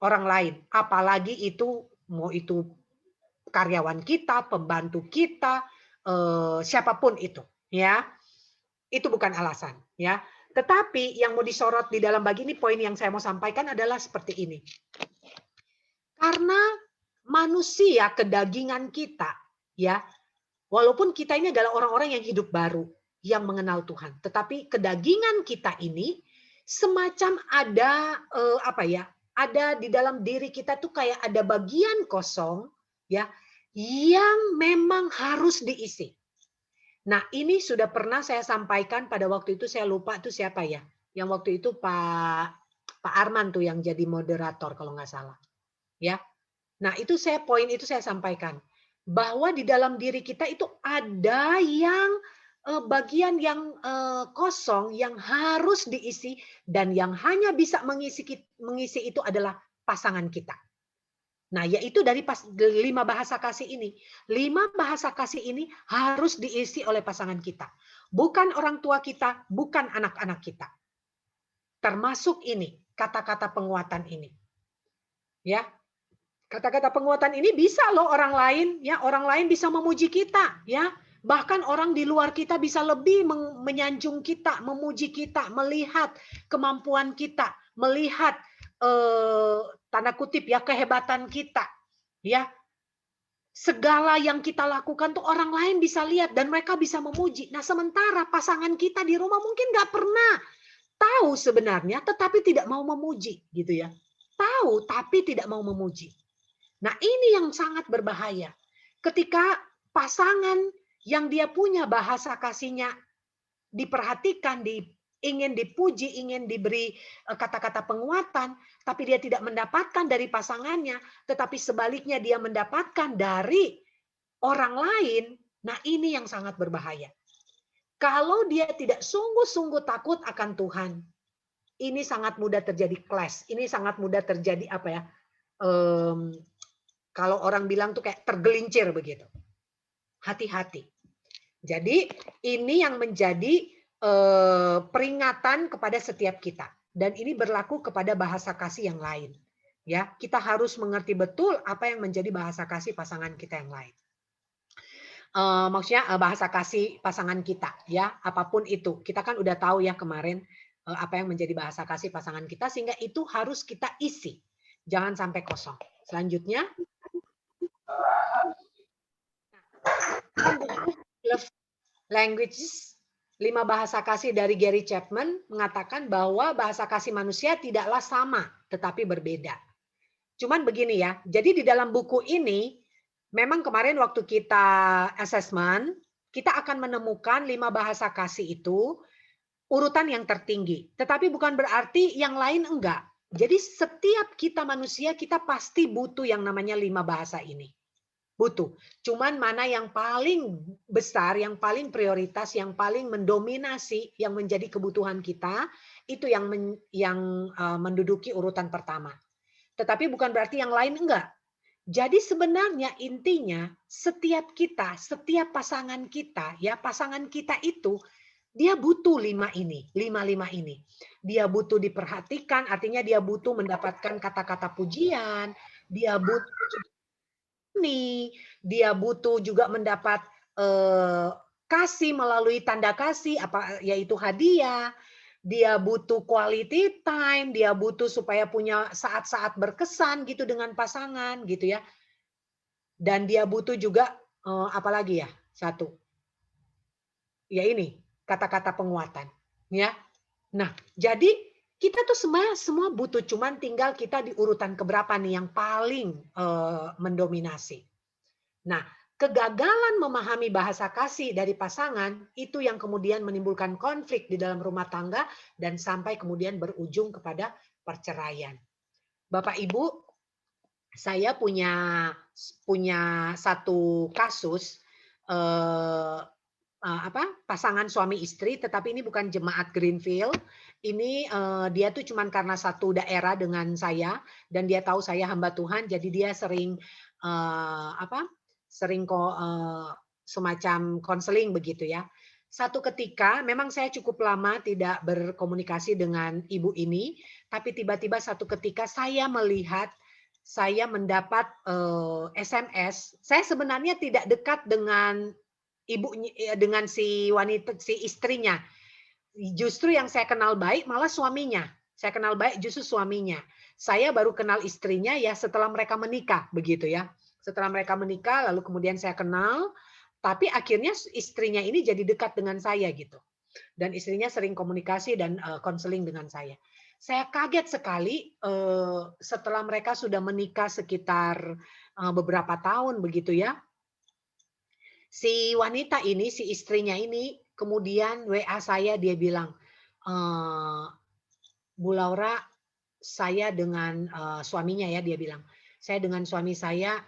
lain, apalagi itu mau itu karyawan kita, pembantu kita, siapapun itu, ya, itu bukan alasan, ya. Tetapi yang mau disorot di dalam bagi ini, poin yang saya mau sampaikan adalah seperti ini. Karena manusia kedagingan kita, ya, walaupun kita ini adalah orang-orang yang hidup baru, yang mengenal Tuhan, tetapi kedagingan kita ini semacam ada ada di dalam diri kita tuh kayak ada bagian kosong, ya, yang memang harus diisi. Nah, ini sudah pernah saya sampaikan pada waktu itu, saya lupa itu siapa ya, yang waktu itu Pak Arman tuh yang jadi moderator kalau nggak salah, ya. Nah, poin itu saya sampaikan bahwa di dalam diri kita itu ada yang bagian yang kosong yang harus diisi, dan yang hanya bisa mengisi itu adalah pasangan kita. Nah, yaitu dari 5 bahasa kasih ini. 5 bahasa kasih ini harus diisi oleh pasangan kita. Bukan orang tua kita, bukan anak-anak kita. Termasuk ini, kata-kata penguatan ini. Ya. Kata-kata penguatan ini bisa loh orang lain, ya, orang lain bisa memuji kita, ya. Bahkan orang di luar kita bisa lebih menyanjung kita, memuji kita, melihat kemampuan kita, melihat tanda kutip ya kehebatan kita, ya. Segala yang kita lakukan tuh orang lain bisa lihat dan mereka bisa memuji. Nah, sementara pasangan kita di rumah mungkin nggak pernah tahu sebenarnya, tetapi tidak mau memuji, gitu ya. Tahu tapi tidak mau memuji. Nah, ini yang sangat berbahaya. Ketika pasangan yang dia punya bahasa kasihnya diperhatikan, ingin dipuji, ingin diberi kata-kata penguatan, tapi dia tidak mendapatkan dari pasangannya, tetapi sebaliknya dia mendapatkan dari orang lain. Nah, ini yang sangat berbahaya. Kalau dia tidak sungguh-sungguh takut akan Tuhan, ini sangat mudah terjadi clash. Ini sangat mudah terjadi apa ya? Kalau orang bilang tuh kayak tergelincir begitu. Hati-hati. Jadi ini yang menjadi peringatan kepada setiap kita, dan ini berlaku kepada bahasa kasih yang lain. Ya, kita harus mengerti betul apa yang menjadi bahasa kasih pasangan kita yang lain. Maksudnya bahasa kasih pasangan kita, ya, apapun itu. Kita kan udah tahu ya kemarin apa yang menjadi bahasa kasih pasangan kita, sehingga itu harus kita isi. Jangan sampai kosong. Selanjutnya, love languages, 5 bahasa kasih dari Gary Chapman mengatakan bahwa bahasa kasih manusia tidaklah sama, tetapi berbeda. Cuman begini ya, jadi di dalam buku ini, memang kemarin waktu kita assessment, kita akan menemukan 5 bahasa kasih itu urutan yang tertinggi. Tetapi bukan berarti yang lain enggak. Jadi setiap kita manusia, kita pasti butuh yang namanya 5 bahasa ini. Butuh. Cuman mana yang paling besar, yang paling prioritas, yang paling mendominasi, yang menjadi kebutuhan kita, itu yang menduduki urutan pertama. Tetapi bukan berarti yang lain enggak. Jadi sebenarnya intinya setiap kita, setiap pasangan kita, ya pasangan kita itu dia butuh 5 ini. Dia butuh diperhatikan, artinya dia butuh mendapatkan kata-kata pujian, dia butuh dia butuh juga mendapat kasih melalui tanda kasih, yaitu hadiah. Dia butuh quality time, dia butuh supaya punya saat-saat berkesan gitu dengan pasangan gitu ya. Dan dia butuh juga apalagi ya? Satu. Ya ini, kata-kata penguatan, ya. Nah, jadi kita tuh semua butuh, cuman tinggal kita di urutan keberapa nih yang paling mendominasi. Nah, kegagalan memahami bahasa kasih dari pasangan itu yang kemudian menimbulkan konflik di dalam rumah tangga dan sampai kemudian berujung kepada perceraian. Bapak Ibu, saya punya satu kasus pasangan suami istri, tetapi ini bukan jemaat Greenfield. Ini dia tuh cuman karena satu daerah dengan saya dan dia tahu saya hamba Tuhan, jadi dia sering semacam konseling begitu ya. Satu ketika memang saya cukup lama tidak berkomunikasi dengan ibu ini, tapi tiba-tiba satu ketika saya mendapat SMS. Saya sebenarnya tidak dekat dengan dengan si istrinya. Justru yang saya kenal baik malah suaminya. Saya kenal baik justru suaminya. Saya baru kenal istrinya ya setelah mereka menikah begitu ya. Setelah mereka menikah lalu kemudian saya kenal, tapi akhirnya istrinya ini jadi dekat dengan saya gitu. Dan istrinya sering komunikasi dan konseling dengan saya. Saya kaget sekali setelah mereka sudah menikah sekitar beberapa tahun begitu ya. Si wanita ini, si istrinya ini, kemudian WA saya, dia bilang, Bu Laura, saya dengan suaminya ya, dia bilang, saya dengan suami saya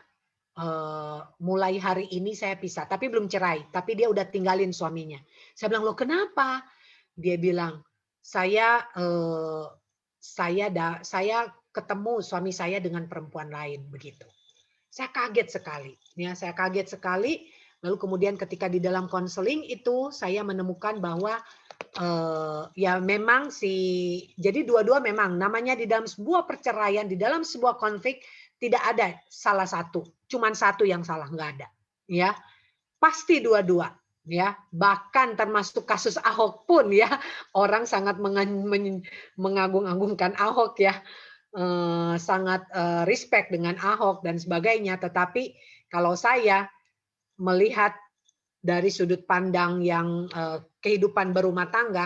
mulai hari ini saya pisah, tapi belum cerai, tapi dia udah tinggalin suaminya. Saya bilang, loh kenapa? Dia bilang, saya ketemu suami saya dengan perempuan lain, begitu. Saya kaget sekali, ya, saya kaget sekali. Lalu kemudian ketika di dalam konseling itu saya menemukan bahwa ya memang jadi dua-dua memang namanya di dalam sebuah perceraian, di dalam sebuah konflik tidak ada salah satu, cuman satu yang salah, nggak ada, ya pasti dua-dua, ya bahkan termasuk kasus Ahok pun ya orang sangat mengagung-agungkan Ahok ya, sangat respect dengan Ahok dan sebagainya, tetapi kalau saya melihat dari sudut pandang yang kehidupan berumah tangga,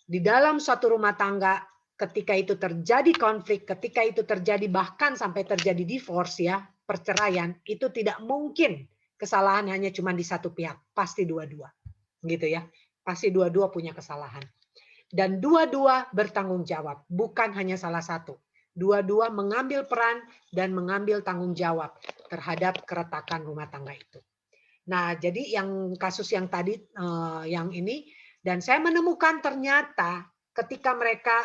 di dalam suatu rumah tangga ketika itu terjadi konflik, ketika itu terjadi bahkan sampai terjadi divorce ya, perceraian, itu tidak mungkin kesalahan hanya cuma di satu pihak, pasti dua-dua. Gitu ya. Pasti dua-dua punya kesalahan. Dan dua-dua bertanggung jawab, bukan hanya salah satu. Dua-dua mengambil peran dan mengambil tanggung jawab terhadap keretakan rumah tangga itu. Nah, jadi yang kasus yang tadi, yang ini, dan saya menemukan ternyata ketika mereka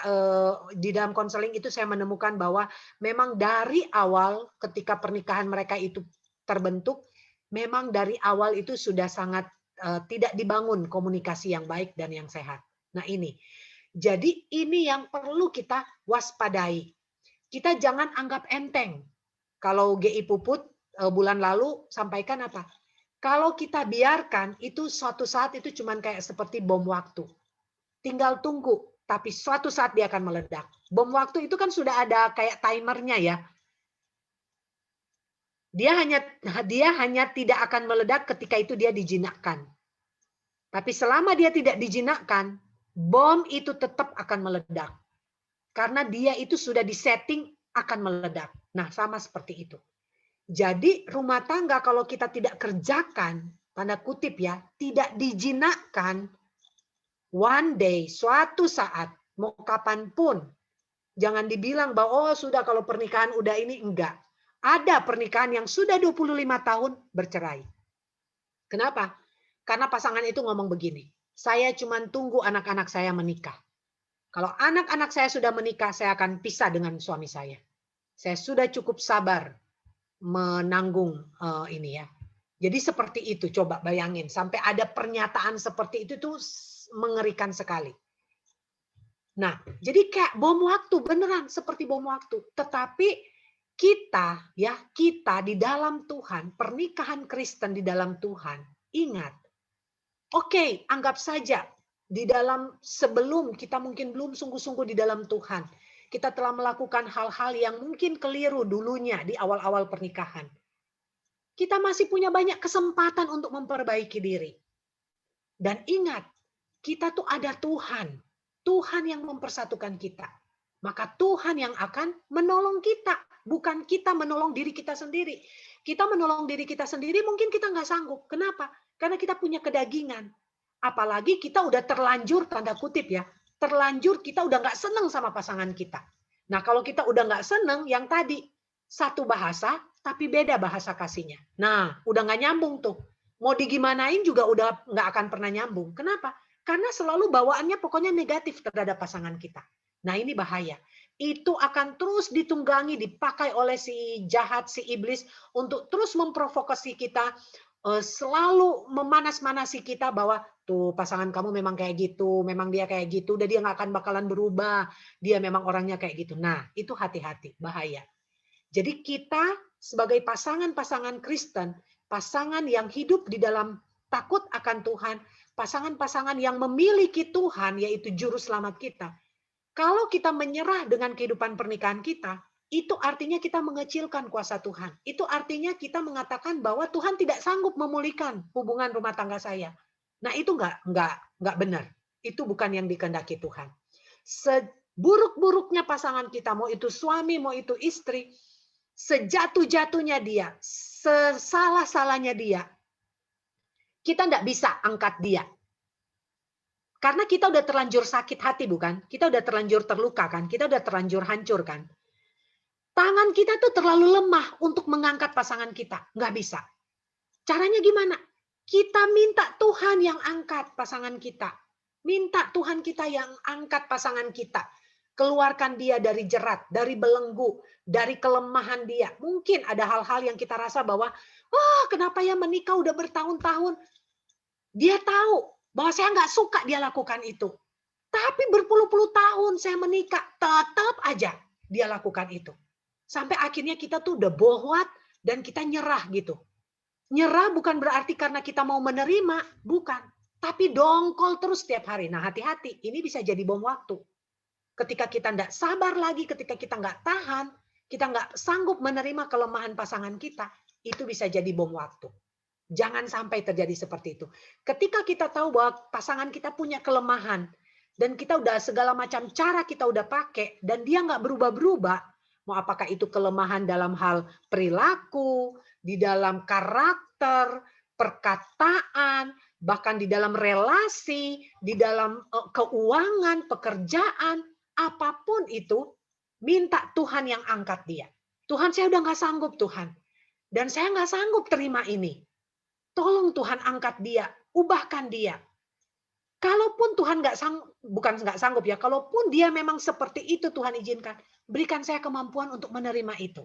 di dalam konseling itu saya menemukan bahwa memang dari awal ketika pernikahan mereka itu terbentuk, memang dari awal itu sudah sangat tidak dibangun komunikasi yang baik dan yang sehat. Nah ini, jadi ini yang perlu kita waspadai. Kita jangan anggap enteng. Kalau GI Puput bulan lalu sampaikan apa? Kalau kita biarkan itu suatu saat itu cuman kayak seperti bom waktu. Tinggal tunggu, tapi suatu saat dia akan meledak. Bom waktu itu kan sudah ada kayak timernya ya. Dia hanya tidak akan meledak ketika itu dia dijinakkan. Tapi selama dia tidak dijinakkan, bom itu tetap akan meledak. Karena dia itu sudah disetting akan meledak. Nah, sama seperti itu. Jadi rumah tangga kalau kita tidak kerjakan, tanda kutip ya, tidak dijinakkan, one day, suatu saat, mau kapanpun, jangan dibilang bahwa oh sudah kalau pernikahan udah ini, enggak. Ada pernikahan yang sudah 25 tahun bercerai. Kenapa? Karena pasangan itu ngomong begini, saya cuma tunggu anak-anak saya menikah. Kalau anak-anak saya sudah menikah, saya akan pisah dengan suami saya. Saya sudah cukup sabar menanggung ini ya. Jadi seperti itu, coba bayangin. Sampai ada pernyataan seperti itu tuh mengerikan sekali. Nah, jadi kayak bom waktu, beneran seperti bom waktu. Tetapi kita di dalam Tuhan, pernikahan Kristen di dalam Tuhan, ingat, oke, anggap saja di dalam sebelum kita mungkin belum sungguh-sungguh di dalam Tuhan, kita telah melakukan hal-hal yang mungkin keliru dulunya di awal-awal pernikahan. Kita masih punya banyak kesempatan untuk memperbaiki diri. Dan ingat, kita tuh ada Tuhan. Tuhan yang mempersatukan kita. Maka Tuhan yang akan menolong kita. Bukan kita menolong diri kita sendiri. Kita menolong diri kita sendiri mungkin kita nggak sanggup. Kenapa? Karena kita punya kedagingan. Apalagi kita udah terlanjur, tanda kutip ya, terlanjur kita udah nggak seneng sama pasangan kita. Nah kalau kita udah nggak seneng, yang tadi, satu bahasa, tapi beda bahasa kasihnya. Nah udah nggak nyambung tuh. Mau digimanain juga udah nggak akan pernah nyambung. Kenapa? Karena selalu bawaannya pokoknya negatif terhadap pasangan kita. Nah ini bahaya. Itu akan terus ditunggangi, dipakai oleh si jahat, si iblis untuk terus memprovokasi kita, selalu memanas-manasi kita bahwa tuh pasangan kamu memang kayak gitu, memang dia kayak gitu, udah dia nggak akan bakalan berubah, dia memang orangnya kayak gitu. Nah itu hati-hati, bahaya. Jadi kita sebagai pasangan-pasangan Kristen, pasangan yang hidup di dalam takut akan Tuhan, pasangan-pasangan yang memiliki Tuhan, yaitu juru selamat kita. Kalau kita menyerah dengan kehidupan pernikahan kita, itu artinya kita mengecilkan kuasa Tuhan. Itu artinya kita mengatakan bahwa Tuhan tidak sanggup memulihkan hubungan rumah tangga saya. Nah itu nggak benar. Itu bukan yang dikehendaki Tuhan. Seburuk-buruknya pasangan kita, mau itu suami, mau itu istri, sejatuh-jatuhnya dia, sesalah-salahnya dia, kita nggak bisa angkat dia. Karena kita udah terlanjur sakit hati, bukan? Kita udah terlanjur terluka, kan? Kita udah terlanjur hancur, kan? Tangan kita tuh terlalu lemah untuk mengangkat pasangan kita. Nggak bisa. Caranya gimana? Kita minta Tuhan yang angkat pasangan kita. Minta Tuhan kita yang angkat pasangan kita. Keluarkan dia dari jerat, dari belenggu, dari kelemahan dia. Mungkin ada hal-hal yang kita rasa bahwa, kenapa ya menikah udah bertahun-tahun? Dia tahu bahwa saya nggak suka dia lakukan itu. Tapi berpuluh-puluh tahun saya menikah, tetap aja dia lakukan itu. Sampai akhirnya kita tuh udah bohwat dan kita nyerah gitu. Nyerah bukan berarti karena kita mau menerima, bukan. Tapi dongkol terus setiap hari. Nah hati-hati, ini bisa jadi bom waktu. Ketika kita nggak sabar lagi, ketika kita nggak tahan, kita nggak sanggup menerima kelemahan pasangan kita, itu bisa jadi bom waktu. Jangan sampai terjadi seperti itu. Ketika kita tahu bahwa pasangan kita punya kelemahan, dan kita udah segala macam cara kita udah pakai, dan dia nggak berubah-berubah, mau apakah itu kelemahan dalam hal perilaku, di dalam karakter, perkataan, bahkan di dalam relasi, di dalam keuangan, pekerjaan, apapun itu, minta Tuhan yang angkat dia. Tuhan, saya udah nggak sanggup Tuhan. Dan saya nggak sanggup terima ini. Tolong Tuhan angkat dia, ubahkan dia. Kalaupun Tuhan bukan nggak sanggup ya, kalaupun dia memang seperti itu Tuhan izinkan, berikan saya kemampuan untuk menerima itu.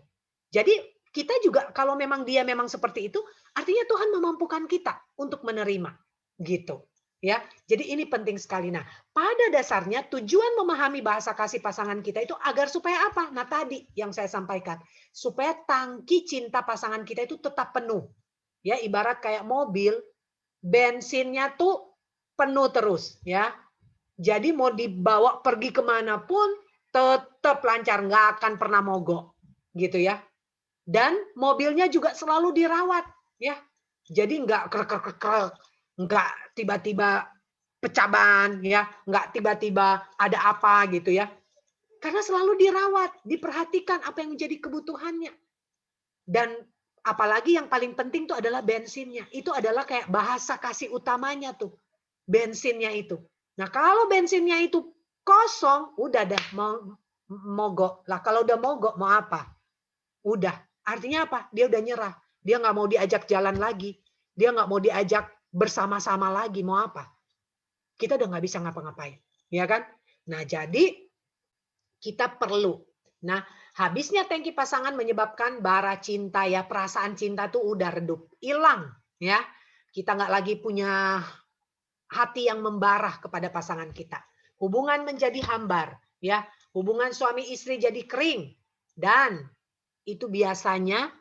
Jadi kita juga kalau memang dia memang seperti itu, artinya Tuhan memampukan kita untuk menerima, gitu. Ya, jadi ini penting sekali. Nah, pada dasarnya tujuan memahami bahasa kasih pasangan kita itu agar supaya apa? Nah, tadi yang saya sampaikan, supaya tangki cinta pasangan kita itu tetap penuh. Ya, ibarat kayak mobil, bensinnya tuh penuh terus, ya. Jadi mau dibawa pergi kemanapun tetap lancar, nggak akan pernah mogok, gitu ya. Dan mobilnya juga selalu dirawat, ya. Jadi nggak krek, nggak tiba-tiba pecah ban, ya, nggak tiba-tiba ada apa gitu ya. Karena selalu dirawat, diperhatikan apa yang menjadi kebutuhannya. Dan apalagi yang paling penting itu adalah bensinnya. Itu adalah kayak bahasa kasih utamanya tuh. Bensinnya itu. Nah, kalau bensinnya itu kosong, udah dah mogok. Lah kalau udah mogok mau apa? Udah. Artinya apa? Dia udah nyerah. Dia nggak mau diajak jalan lagi. Dia nggak mau diajak bersama-sama lagi. Mau apa? Kita udah nggak bisa ngapa-ngapain. Ya kan? Nah, jadi kita perlu. Nah, habisnya tangki pasangan menyebabkan bara cinta ya, perasaan cinta tuh udah redup, hilang ya. Kita nggak lagi punya hati yang membarah kepada pasangan kita. Hubungan menjadi hambar, ya. Hubungan suami istri jadi kering. Dan itu biasanya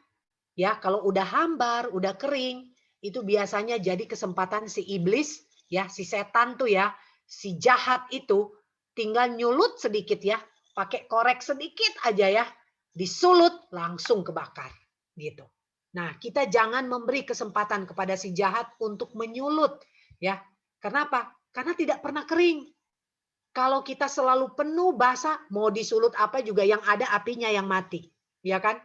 ya kalau udah hambar, udah kering, itu biasanya jadi kesempatan si iblis, ya, si setan tuh ya, si jahat itu tinggal nyulut sedikit ya, pakai korek sedikit aja ya, disulut langsung kebakar gitu. Nah, kita jangan memberi kesempatan kepada si jahat untuk menyulut ya. Kenapa? Karena tidak pernah kering. Kalau kita selalu penuh basah, mau disulut apa juga yang ada apinya yang mati. Ya kan?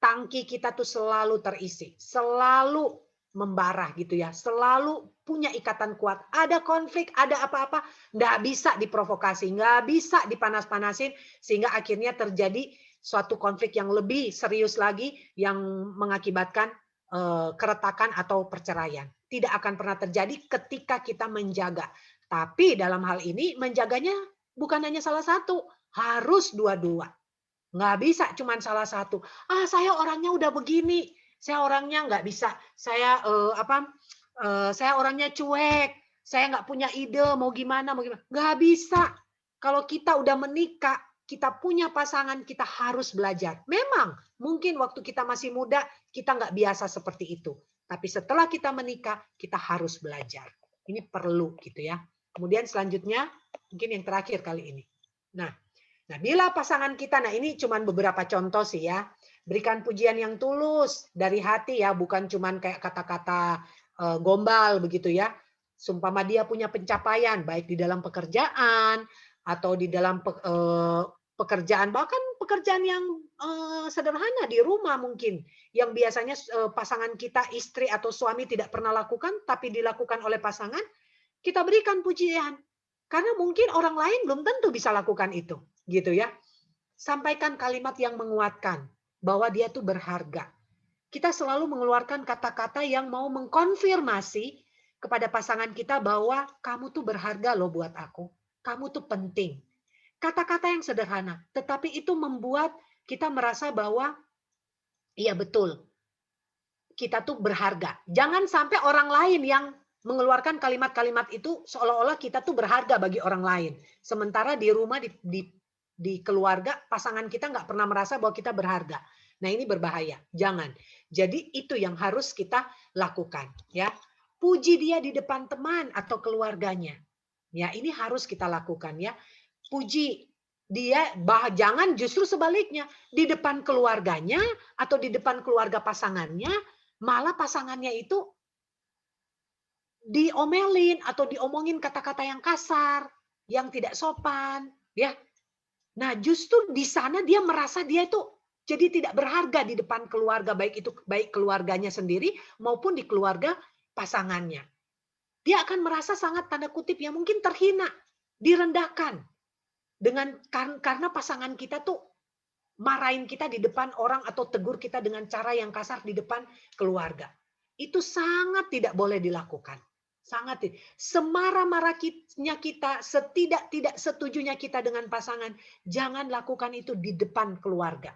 Tangki kita tuh selalu terisi. Selalu membarah gitu ya. Selalu punya ikatan kuat. Ada konflik, ada apa-apa. Nggak bisa diprovokasi. Nggak bisa dipanas-panasin. Sehingga akhirnya terjadi suatu konflik yang lebih serius lagi. Yang mengakibatkan keretakan atau perceraian. Tidak akan pernah terjadi ketika kita menjaga. Tapi dalam hal ini menjaganya bukan hanya salah satu, harus dua-dua. Nggak bisa cuma salah satu. Saya orangnya udah begini, saya orangnya nggak bisa, saya saya orangnya cuek, saya nggak punya ide mau gimana. Nggak bisa. Kalau kita udah menikah, kita punya pasangan, kita harus belajar. Memang mungkin waktu kita masih muda kita nggak biasa seperti itu. Tapi setelah kita menikah, kita harus belajar. Ini perlu gitu ya. Kemudian selanjutnya, mungkin yang terakhir kali ini. Nah, bila pasangan kita, nah ini cuma beberapa contoh sih ya. Berikan pujian yang tulus dari hati ya, bukan cuma kayak kata-kata gombal begitu ya. Sumpama dia punya pencapaian, baik di dalam pekerjaan, atau di dalam pekerjaan, bahkan pekerjaan yang sederhana di rumah mungkin, yang biasanya pasangan kita, istri atau suami tidak pernah lakukan, tapi dilakukan oleh pasangan, kita berikan pujian. Karena mungkin orang lain belum tentu bisa lakukan itu, gitu ya. Sampaikan kalimat yang menguatkan, bahwa dia tuh berharga. Kita selalu mengeluarkan kata-kata yang mau mengkonfirmasi kepada pasangan kita bahwa kamu tuh berharga loh buat aku. Kamu tuh penting. Kata-kata yang sederhana, tetapi itu membuat kita merasa bahwa iya betul, kita tuh berharga. Jangan sampai orang lain yang mengeluarkan kalimat-kalimat itu seolah-olah kita tuh berharga bagi orang lain. Sementara di rumah, di keluarga, pasangan kita nggak pernah merasa bahwa kita berharga. Nah ini berbahaya, jangan. Jadi itu yang harus kita lakukan. Ya, puji dia di depan teman atau keluarganya. Ya ini harus kita lakukan ya. Puji dia, jangan justru sebaliknya di depan keluarganya atau di depan keluarga pasangannya, malah pasangannya itu diomelin atau diomongin kata-kata yang kasar, yang tidak sopan, ya. Nah, justru di sana dia merasa dia itu jadi tidak berharga di depan keluarga, baik keluarganya sendiri maupun di keluarga pasangannya. Dia akan merasa sangat tanda kutip ya mungkin terhina, direndahkan karena pasangan kita tuh marahin kita di depan orang atau tegur kita dengan cara yang kasar di depan keluarga. Itu sangat tidak boleh dilakukan. Sangat semarah-marahnya kita, setidak-tidak setujunya kita dengan pasangan, jangan lakukan itu di depan keluarga.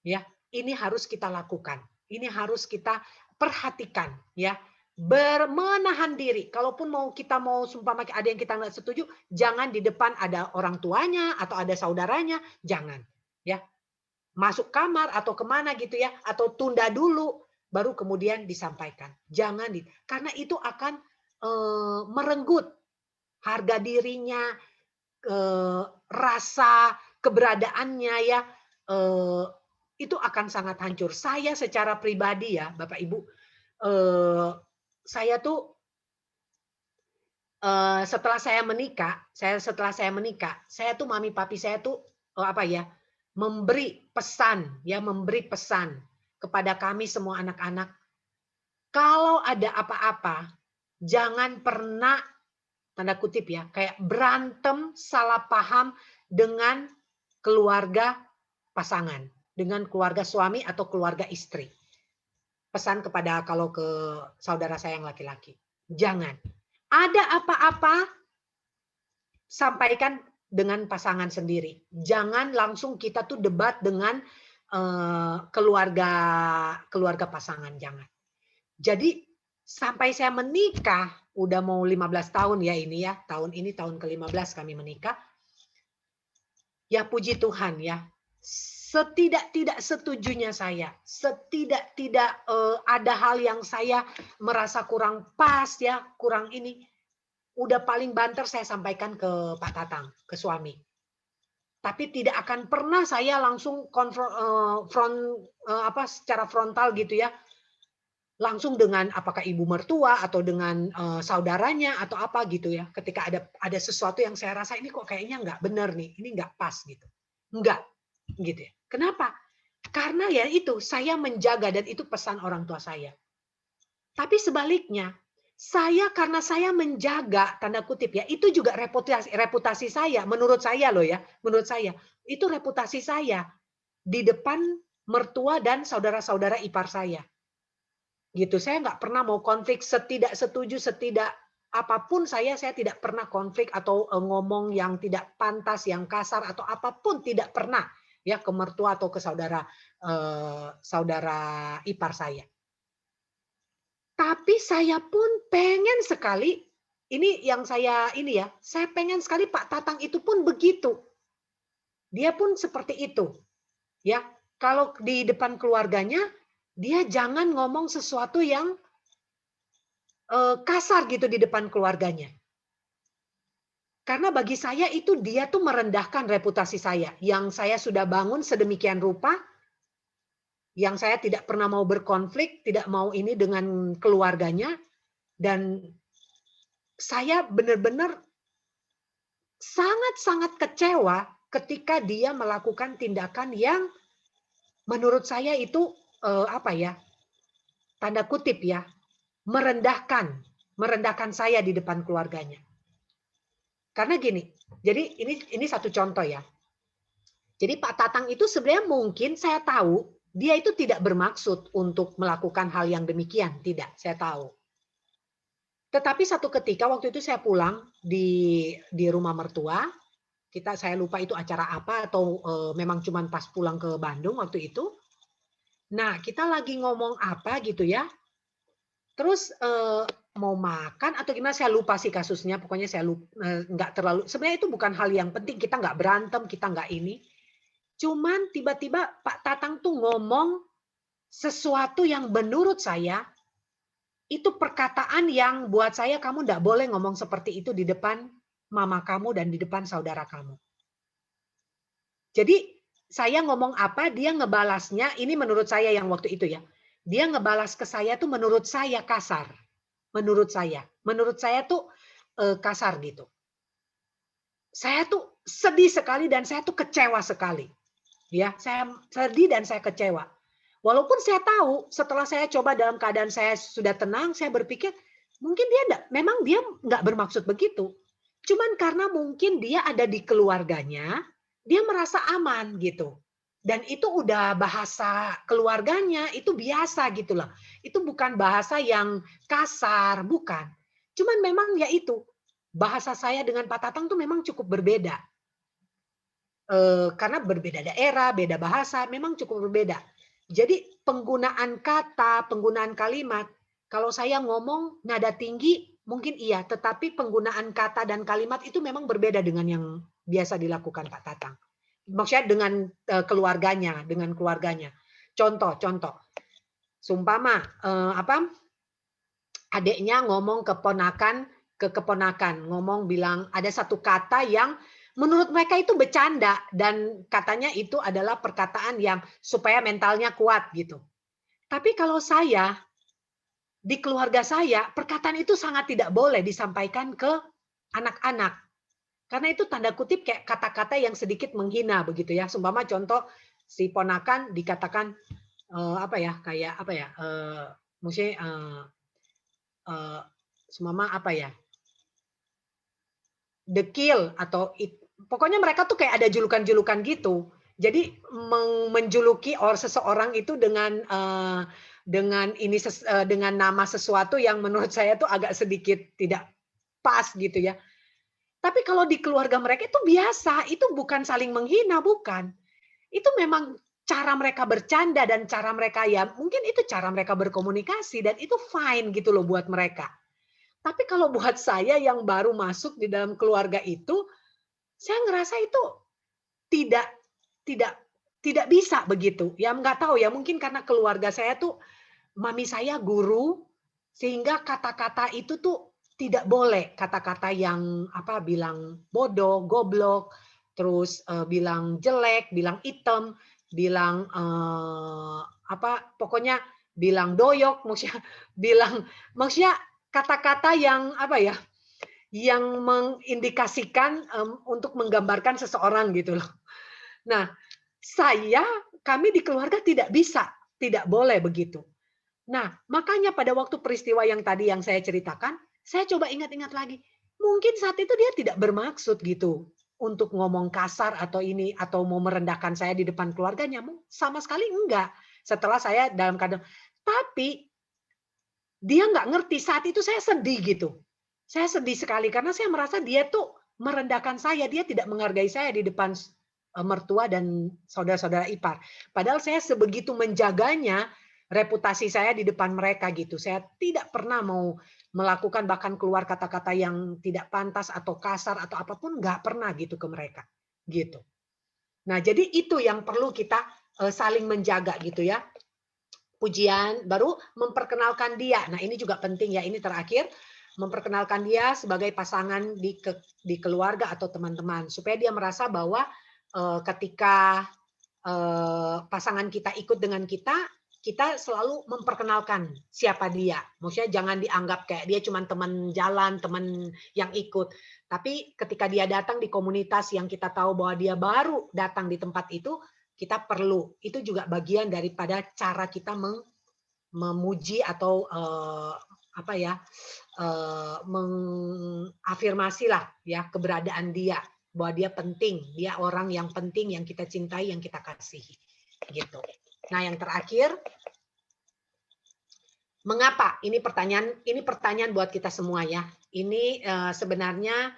Ya, ini harus kita lakukan. Ini harus kita perhatikan ya. Menahan diri. Kalaupun kita mau sumpah ada yang kita nggak setuju, jangan di depan ada orang tuanya atau ada saudaranya, jangan. Ya, masuk kamar atau kemana gitu ya, atau tunda dulu baru kemudian disampaikan. Jangan karena itu akan merenggut harga dirinya, rasa keberadaannya ya, itu akan sangat hancur. Saya secara pribadi ya, Bapak Ibu, saya tuh setelah saya menikah, saya tuh mami papi saya tuh memberi pesan kepada kami semua anak-anak, kalau ada apa-apa jangan pernah tanda kutip ya kayak berantem salah paham dengan keluarga pasangan, dengan keluarga suami atau keluarga istri. Pesan kepada kalau ke saudara saya yang laki-laki, jangan ada apa-apa sampaikan dengan pasangan sendiri. Jangan langsung kita tuh debat dengan keluarga pasangan, jangan. Jadi sampai saya menikah, udah mau 15 tahun ya ini ya, tahun ini tahun ke-15 kami menikah. Ya puji Tuhan ya, setidak-tidak setujunya saya, setidak-tidak ada hal yang saya merasa kurang pas ya, kurang ini, udah paling banter saya sampaikan ke Pak Tatang, ke suami. Tapi tidak akan pernah saya langsung secara frontal gitu ya, langsung dengan apakah ibu mertua atau dengan saudaranya atau apa gitu ya. Ketika ada sesuatu yang saya rasa ini kok kayaknya nggak benar nih, ini nggak pas gitu, nggak gitu ya. Kenapa? Karena ya itu saya menjaga dan itu pesan orang tua saya. Tapi sebaliknya, karena saya menjaga tanda kutip ya, itu juga reputasi saya, menurut saya loh ya, menurut saya itu reputasi saya di depan mertua dan saudara-saudara ipar saya. Gitu, saya nggak pernah mau konflik, setidak setuju, setidak apapun saya tidak pernah konflik atau ngomong yang tidak pantas, yang kasar atau apapun tidak pernah ya ke mertua atau ke saudara ipar saya. Tapi saya pun pengen sekali, ini yang saya pengen sekali Pak Tatang itu pun begitu. Dia pun seperti itu. Ya, kalau di depan keluarganya, dia jangan ngomong sesuatu yang kasar gitu di depan keluarganya. Karena bagi saya itu dia tuh merendahkan reputasi saya, yang saya sudah bangun sedemikian rupa, yang saya tidak pernah mau berkonflik, tidak mau ini dengan keluarganya, dan saya benar-benar sangat-sangat kecewa ketika dia melakukan tindakan yang menurut saya itu tanda kutip ya, merendahkan saya di depan keluarganya. Karena gini, jadi ini satu contoh ya. Jadi Pak Tatang itu sebenarnya mungkin saya tahu dia itu tidak bermaksud untuk melakukan hal yang demikian, tidak, saya tahu. Tetapi satu ketika waktu itu saya pulang di rumah mertua, saya lupa itu acara apa atau memang cuma pas pulang ke Bandung waktu itu. Nah, kita lagi ngomong apa gitu ya. Terus mau makan atau gimana saya lupa sih kasusnya, pokoknya saya lupa, nggak terlalu, sebenarnya itu bukan hal yang penting, kita nggak berantem, kita nggak ini. Cuman tiba-tiba Pak Tatang tuh ngomong sesuatu yang menurut saya itu perkataan yang buat saya kamu nggak boleh ngomong seperti itu di depan mama kamu dan di depan saudara kamu. Jadi saya ngomong apa, dia ngebalasnya, ini menurut saya yang waktu itu ya. Dia ngebalas ke saya tuh menurut saya kasar. Menurut saya tuh kasar gitu. Saya tuh sedih sekali dan saya tuh kecewa sekali. Ya, saya sedih dan saya kecewa. Walaupun saya tahu setelah saya coba dalam keadaan saya sudah tenang, saya berpikir mungkin memang dia nggak bermaksud begitu. Cuman karena mungkin dia ada di keluarganya, dia merasa aman gitu. Dan itu udah bahasa keluarganya, itu biasa gitu loh. Itu bukan bahasa yang kasar, bukan. Cuman memang ya itu, bahasa saya dengan Pak Tatang tuh memang cukup berbeda. Karena berbeda daerah, beda bahasa, memang cukup berbeda. Jadi penggunaan kata, penggunaan kalimat, kalau saya ngomong nada tinggi, mungkin iya, tetapi penggunaan kata dan kalimat itu memang berbeda dengan yang biasa dilakukan Pak Tatang. Maksudnya dengan keluarganya. Contoh. Sumpama adiknya ngomong ke keponakan, ngomong bilang ada satu kata yang menurut mereka itu bercanda dan katanya itu adalah perkataan yang supaya mentalnya kuat gitu. Tapi kalau saya di keluarga saya, perkataan itu sangat tidak boleh disampaikan ke anak-anak. Karena itu tanda kutip kayak kata-kata yang sedikit menghina begitu ya. Seumpama contoh si ponakan dikatakan seumpama dekil atau pokoknya mereka tuh kayak ada julukan-julukan gitu. Jadi menjuluki seseorang itu dengan nama sesuatu yang menurut saya tuh agak sedikit tidak pas gitu ya. Tapi kalau di keluarga mereka itu biasa, itu bukan saling menghina, bukan. Itu memang cara mereka bercanda dan cara mereka ya, mungkin itu cara mereka berkomunikasi dan itu fine gitu loh buat mereka. Tapi kalau buat saya yang baru masuk di dalam keluarga itu, saya ngerasa itu tidak bisa begitu. Ya nggak tahu ya, mungkin karena keluarga saya tuh mami saya guru sehingga kata-kata itu tuh tidak boleh, kata-kata yang bilang bodoh, goblok, terus bilang jelek, bilang hitam, bilang pokoknya bilang doyok, maksudnya kata-kata yang yang mengindikasikan untuk menggambarkan seseorang gitu loh. Nah, kami di keluarga tidak bisa, tidak boleh begitu. Nah, makanya pada waktu peristiwa yang tadi yang saya ceritakan, saya coba ingat-ingat lagi. Mungkin saat itu dia tidak bermaksud gitu untuk ngomong kasar atau mau merendahkan saya di depan keluarganya. Sama sekali enggak. Setelah saya dalam keadaan, tapi dia nggak ngerti. Saat itu saya sedih gitu. Saya sedih sekali karena saya merasa dia tuh merendahkan saya. Dia tidak menghargai saya di depan mertua dan saudara-saudara ipar. Padahal saya sebegitu menjaganya reputasi saya di depan mereka gitu. Saya tidak pernah mau melakukan bahkan keluar kata-kata yang tidak pantas atau kasar atau apapun, nggak pernah gitu ke mereka gitu. Nah, jadi itu yang perlu kita saling menjaga gitu ya. Pujian, baru memperkenalkan dia. Nah, ini juga penting ya, ini terakhir. Memperkenalkan dia sebagai pasangan di keluarga atau teman-teman. Supaya dia merasa bahwa ketika pasangan kita ikut dengan kita selalu memperkenalkan siapa dia. Maksudnya jangan dianggap kayak dia cuma teman jalan, teman yang ikut. Tapi ketika dia datang di komunitas yang kita tahu bahwa dia baru datang di tempat itu, kita perlu. Itu juga bagian daripada cara kita memuji atau mengafirmasi lah ya keberadaan dia, bahwa dia penting, dia orang yang penting yang kita cintai, yang kita kasihi gitu. Nah, yang terakhir, mengapa? Ini pertanyaan buat kita semua ya. Ini sebenarnya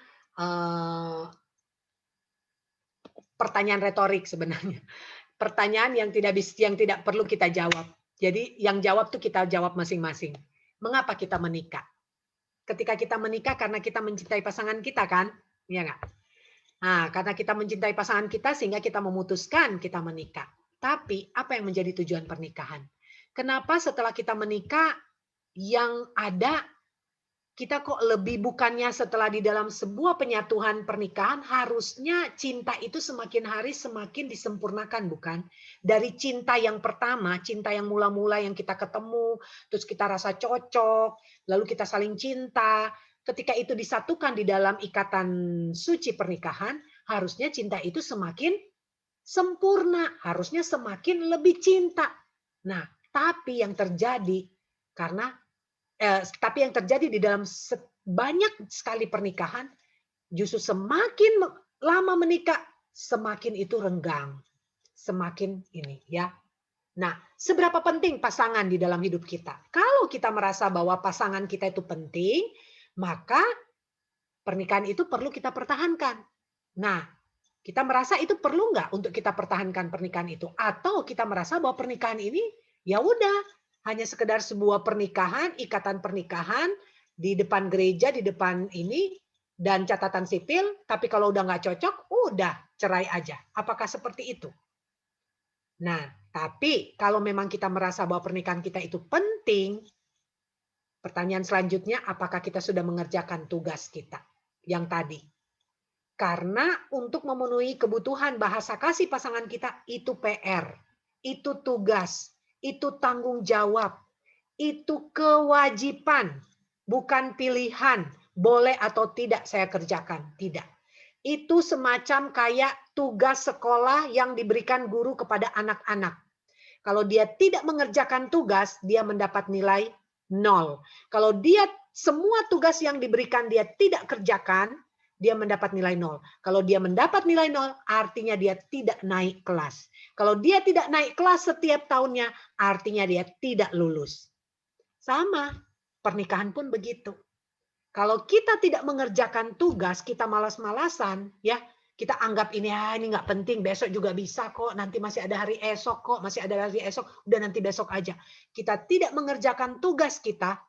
pertanyaan retorik sebenarnya. Pertanyaan yang tidak perlu kita jawab. Jadi yang jawab tuh kita jawab masing-masing. Mengapa kita menikah? Ketika kita menikah karena kita mencintai pasangan kita kan? Iya nggak? Nah, karena kita mencintai pasangan kita sehingga kita memutuskan kita menikah. Tapi apa yang menjadi tujuan pernikahan? Kenapa setelah kita menikah yang ada kita kok lebih bukannya setelah di dalam sebuah penyatuan pernikahan harusnya cinta itu semakin hari semakin disempurnakan, bukan? Dari cinta yang pertama, cinta yang mula-mula yang kita ketemu, terus kita rasa cocok, lalu kita saling cinta. Ketika itu disatukan di dalam ikatan suci pernikahan, harusnya cinta itu semakin sempurna, harusnya semakin lebih cinta. Nah, tapi yang terjadi di dalam banyak sekali pernikahan, justru semakin lama menikah, semakin itu renggang, semakin ini ya. Nah, seberapa penting pasangan di dalam hidup kita? Kalau kita merasa bahwa pasangan kita itu penting, maka pernikahan itu perlu kita pertahankan. Nah, kita merasa itu perlu nggak untuk kita pertahankan pernikahan itu? Atau kita merasa bahwa pernikahan ini ya udah hanya sekedar sebuah pernikahan, ikatan pernikahan di depan gereja, di depan ini dan catatan sipil, tapi kalau udah nggak cocok, udah cerai aja. Apakah seperti itu? Nah, tapi kalau memang kita merasa bahwa pernikahan kita itu penting, pertanyaan selanjutnya, apakah kita sudah mengerjakan tugas kita yang tadi? Karena untuk memenuhi kebutuhan bahasa kasih pasangan kita itu PR, itu tugas, itu tanggung jawab, itu kewajiban, bukan pilihan, boleh atau tidak saya kerjakan, tidak. Itu semacam kayak tugas sekolah yang diberikan guru kepada anak-anak. Kalau dia tidak mengerjakan tugas, dia mendapat nilai 0. Kalau dia semua tugas yang diberikan dia tidak kerjakan, dia mendapat nilai 0. Kalau dia mendapat nilai 0, artinya dia tidak naik kelas. Kalau dia tidak naik kelas setiap tahunnya, artinya dia tidak lulus. Sama, pernikahan pun begitu. Kalau kita tidak mengerjakan tugas, kita malas-malasan, ya kita anggap ini nggak penting, besok juga bisa kok, nanti masih ada hari esok kok, masih ada hari esok, udah nanti besok aja. Kita tidak mengerjakan tugas kita,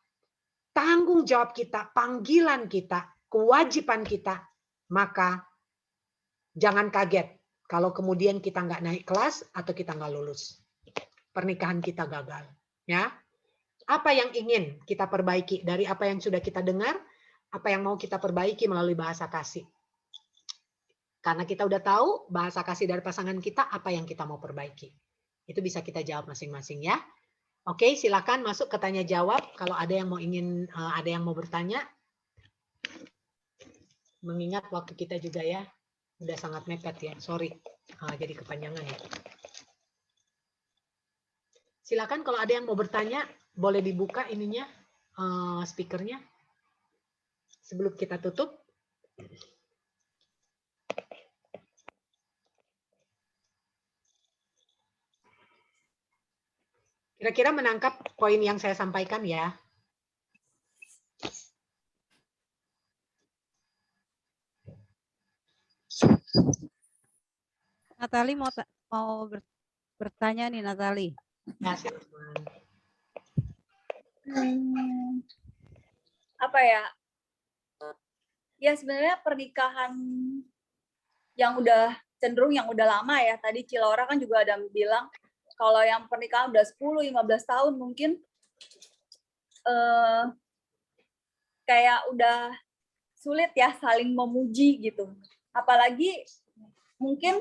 tanggung jawab kita, panggilan kita, kewajiban kita, maka jangan kaget kalau kemudian kita nggak naik kelas atau kita nggak lulus. Pernikahan kita gagal. Ya, apa yang ingin kita perbaiki dari apa yang sudah kita dengar? Apa yang mau kita perbaiki melalui bahasa kasih? Karena kita udah tahu bahasa kasih dari pasangan kita, apa yang kita mau perbaiki. Itu bisa kita jawab masing-masing ya. Oke, silakan masuk ke tanya jawab. Kalau ada yang mau bertanya. Mengingat waktu kita juga ya, udah sangat mepet ya. Sorry, jadi kepanjangan ya. Silakan kalau ada yang mau bertanya, boleh dibuka ininya, speakernya. Sebelum kita tutup. Kira-kira menangkap poin yang saya sampaikan ya. Natali mau bertanya nih, Natali. Ya, silakan. Apa ya? Ya sebenarnya pernikahan yang udah cenderung yang udah lama ya. Tadi Cilora kan juga ada bilang kalau yang pernikahan udah 10-15 tahun mungkin kayak udah sulit ya saling memuji gitu. Apalagi mungkin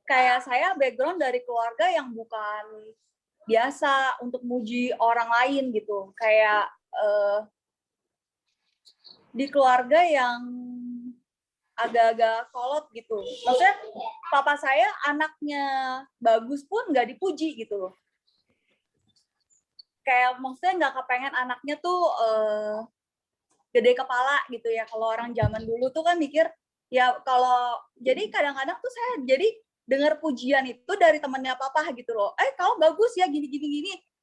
kayak saya background dari keluarga yang bukan biasa untuk muji orang lain gitu. Kayak di keluarga yang agak-agak kolot gitu. Maksudnya papa saya anaknya bagus pun nggak dipuji gitu loh. Kayak maksudnya nggak kepengen anaknya tuh gede kepala gitu ya. Kalau orang zaman dulu tuh kan mikir ya kalau jadi kadang-kadang tuh saya jadi dengar pujian itu dari temennya papa gitu loh. Kamu bagus ya gini.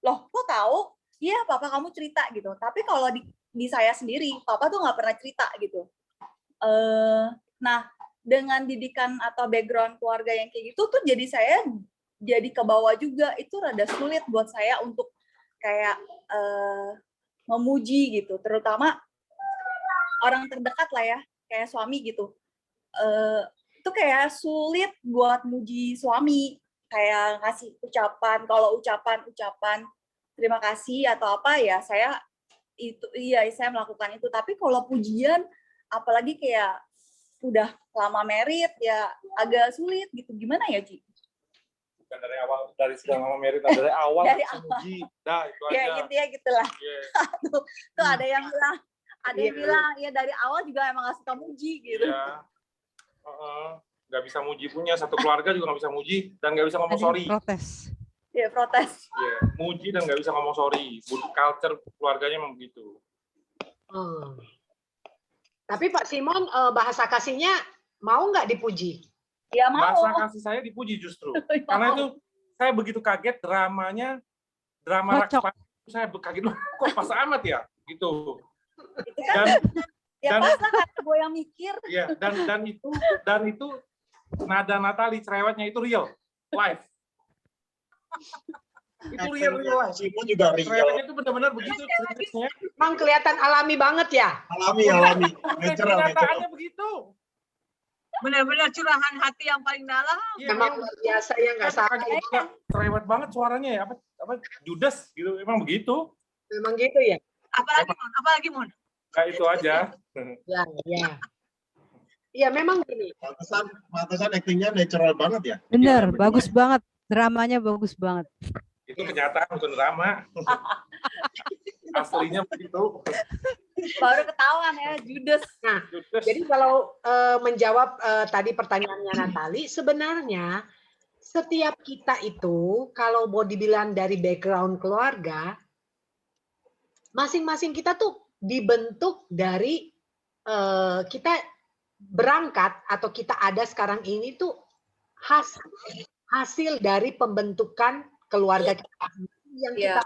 Loh kok tahu? Iya papa kamu cerita gitu. Tapi kalau di saya sendiri papa tuh nggak pernah cerita gitu. Nah dengan didikan atau background keluarga yang kayak gitu tuh jadi saya jadi ke bawah juga. Itu rada sulit buat saya untuk kayak memuji gitu, terutama orang terdekat lah ya, kayak suami gitu. Itu kayak sulit buat muji suami, kayak ngasih ucapan, kalau ucapan terima kasih atau apa ya saya melakukan itu. Tapi kalau pujian apalagi kayak udah lama married ya agak sulit gitu. Gimana ya Ci? Bukan dari awal, dari sudah lama married, dari awal Dari muji. Nah, itu ya aja. gitu ya gitulah. Yeah. tuh ada yang bilang ya dari awal juga emang gak suka muji gitu. Iya. Nggak bisa muji punya, satu keluarga juga nggak bisa muji dan nggak bisa ngomong sorry. Protes. Ya, protes. Iya, muji dan nggak bisa ngomong sorry. Culture keluarganya memang begitu. Hmm. Tapi Pak Simon bahasa kasihnya mau nggak dipuji? Ya mau. Bahasa kasih saya dipuji justru. Karena itu saya begitu kaget drama Kocok. Raksasa. Saya kaget, loh, kok pas amat ya? Gitu. Itu kan ya dan- pas lah kata gue yang mikir. Iya, dan itu nada Natali cerewetnya itu real, live. Itu real live. Simon juga real. Cerewetnya itu benar-benar begitu ceritanya. Emang kelihatan alami banget ya? Alami, natural. Kenyataannya begitu. Benar-benar curahan hati yang paling dalam. Iya, Memang luar biasa ya, nggak salah. kaget juga. Cerewet banget suaranya ya, apa Judas gitu, emang begitu. Memang gitu ya? Apalagi Mon? Kayak itu aja. Ya, ya. Iya, memang gini. Pantesan aktingnya natural banget ya. Bener, Iya, bagus banget. Dramanya bagus banget. Itu kenyataan bukan drama. Aslinya begitu. Baru ketahuan ya, Judas. Judas. Jadi kalau menjawab tadi pertanyaannya Natali, sebenarnya setiap kita itu kalau mau dibilang dari background keluarga, masing-masing kita tuh dibentuk dari kita berangkat atau kita ada sekarang ini tuh hasil dari pembentukan keluarga kita yang kita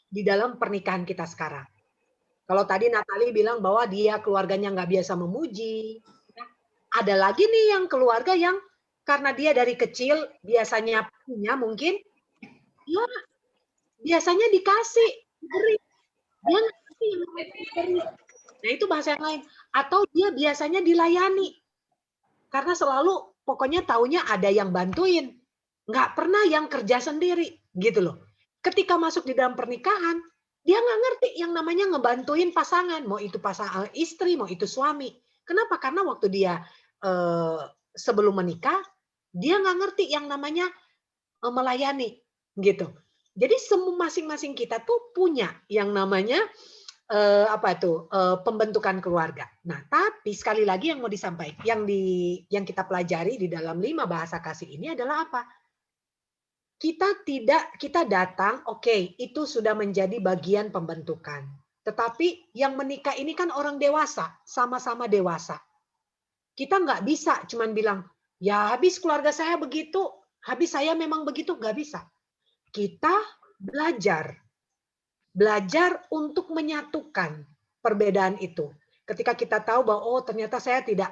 di dalam pernikahan kita sekarang. Kalau tadi Natali bilang bahwa dia keluarganya nggak biasa memuji, ada lagi nih yang keluarga yang karena dia dari kecil biasanya punya mungkin, ya biasanya dikasih, diberi. Dia ngasih, diberi. Nah itu bahasa yang lain. Atau dia biasanya dilayani. Karena selalu pokoknya taunya ada yang bantuin. Nggak pernah yang kerja sendiri. Gitu loh. Ketika masuk di dalam pernikahan, dia nggak ngerti yang namanya ngebantuin pasangan. Mau itu pasangan istri, mau itu suami. Kenapa? Karena waktu dia sebelum menikah, dia nggak ngerti yang namanya melayani. Gitu. Jadi semua masing-masing kita tuh punya yang namanya pembentukan keluarga. Nah, tapi sekali lagi yang mau disampaikan, yang kita pelajari di dalam 5 bahasa kasih ini adalah apa? Kita datang, oke, itu sudah menjadi bagian pembentukan. Tetapi yang menikah ini kan orang dewasa, sama-sama dewasa. Kita nggak bisa cuman bilang, ya habis keluarga saya begitu, habis saya memang begitu, nggak bisa. Kita belajar untuk menyatukan perbedaan itu. Ketika kita tahu bahwa oh ternyata saya tidak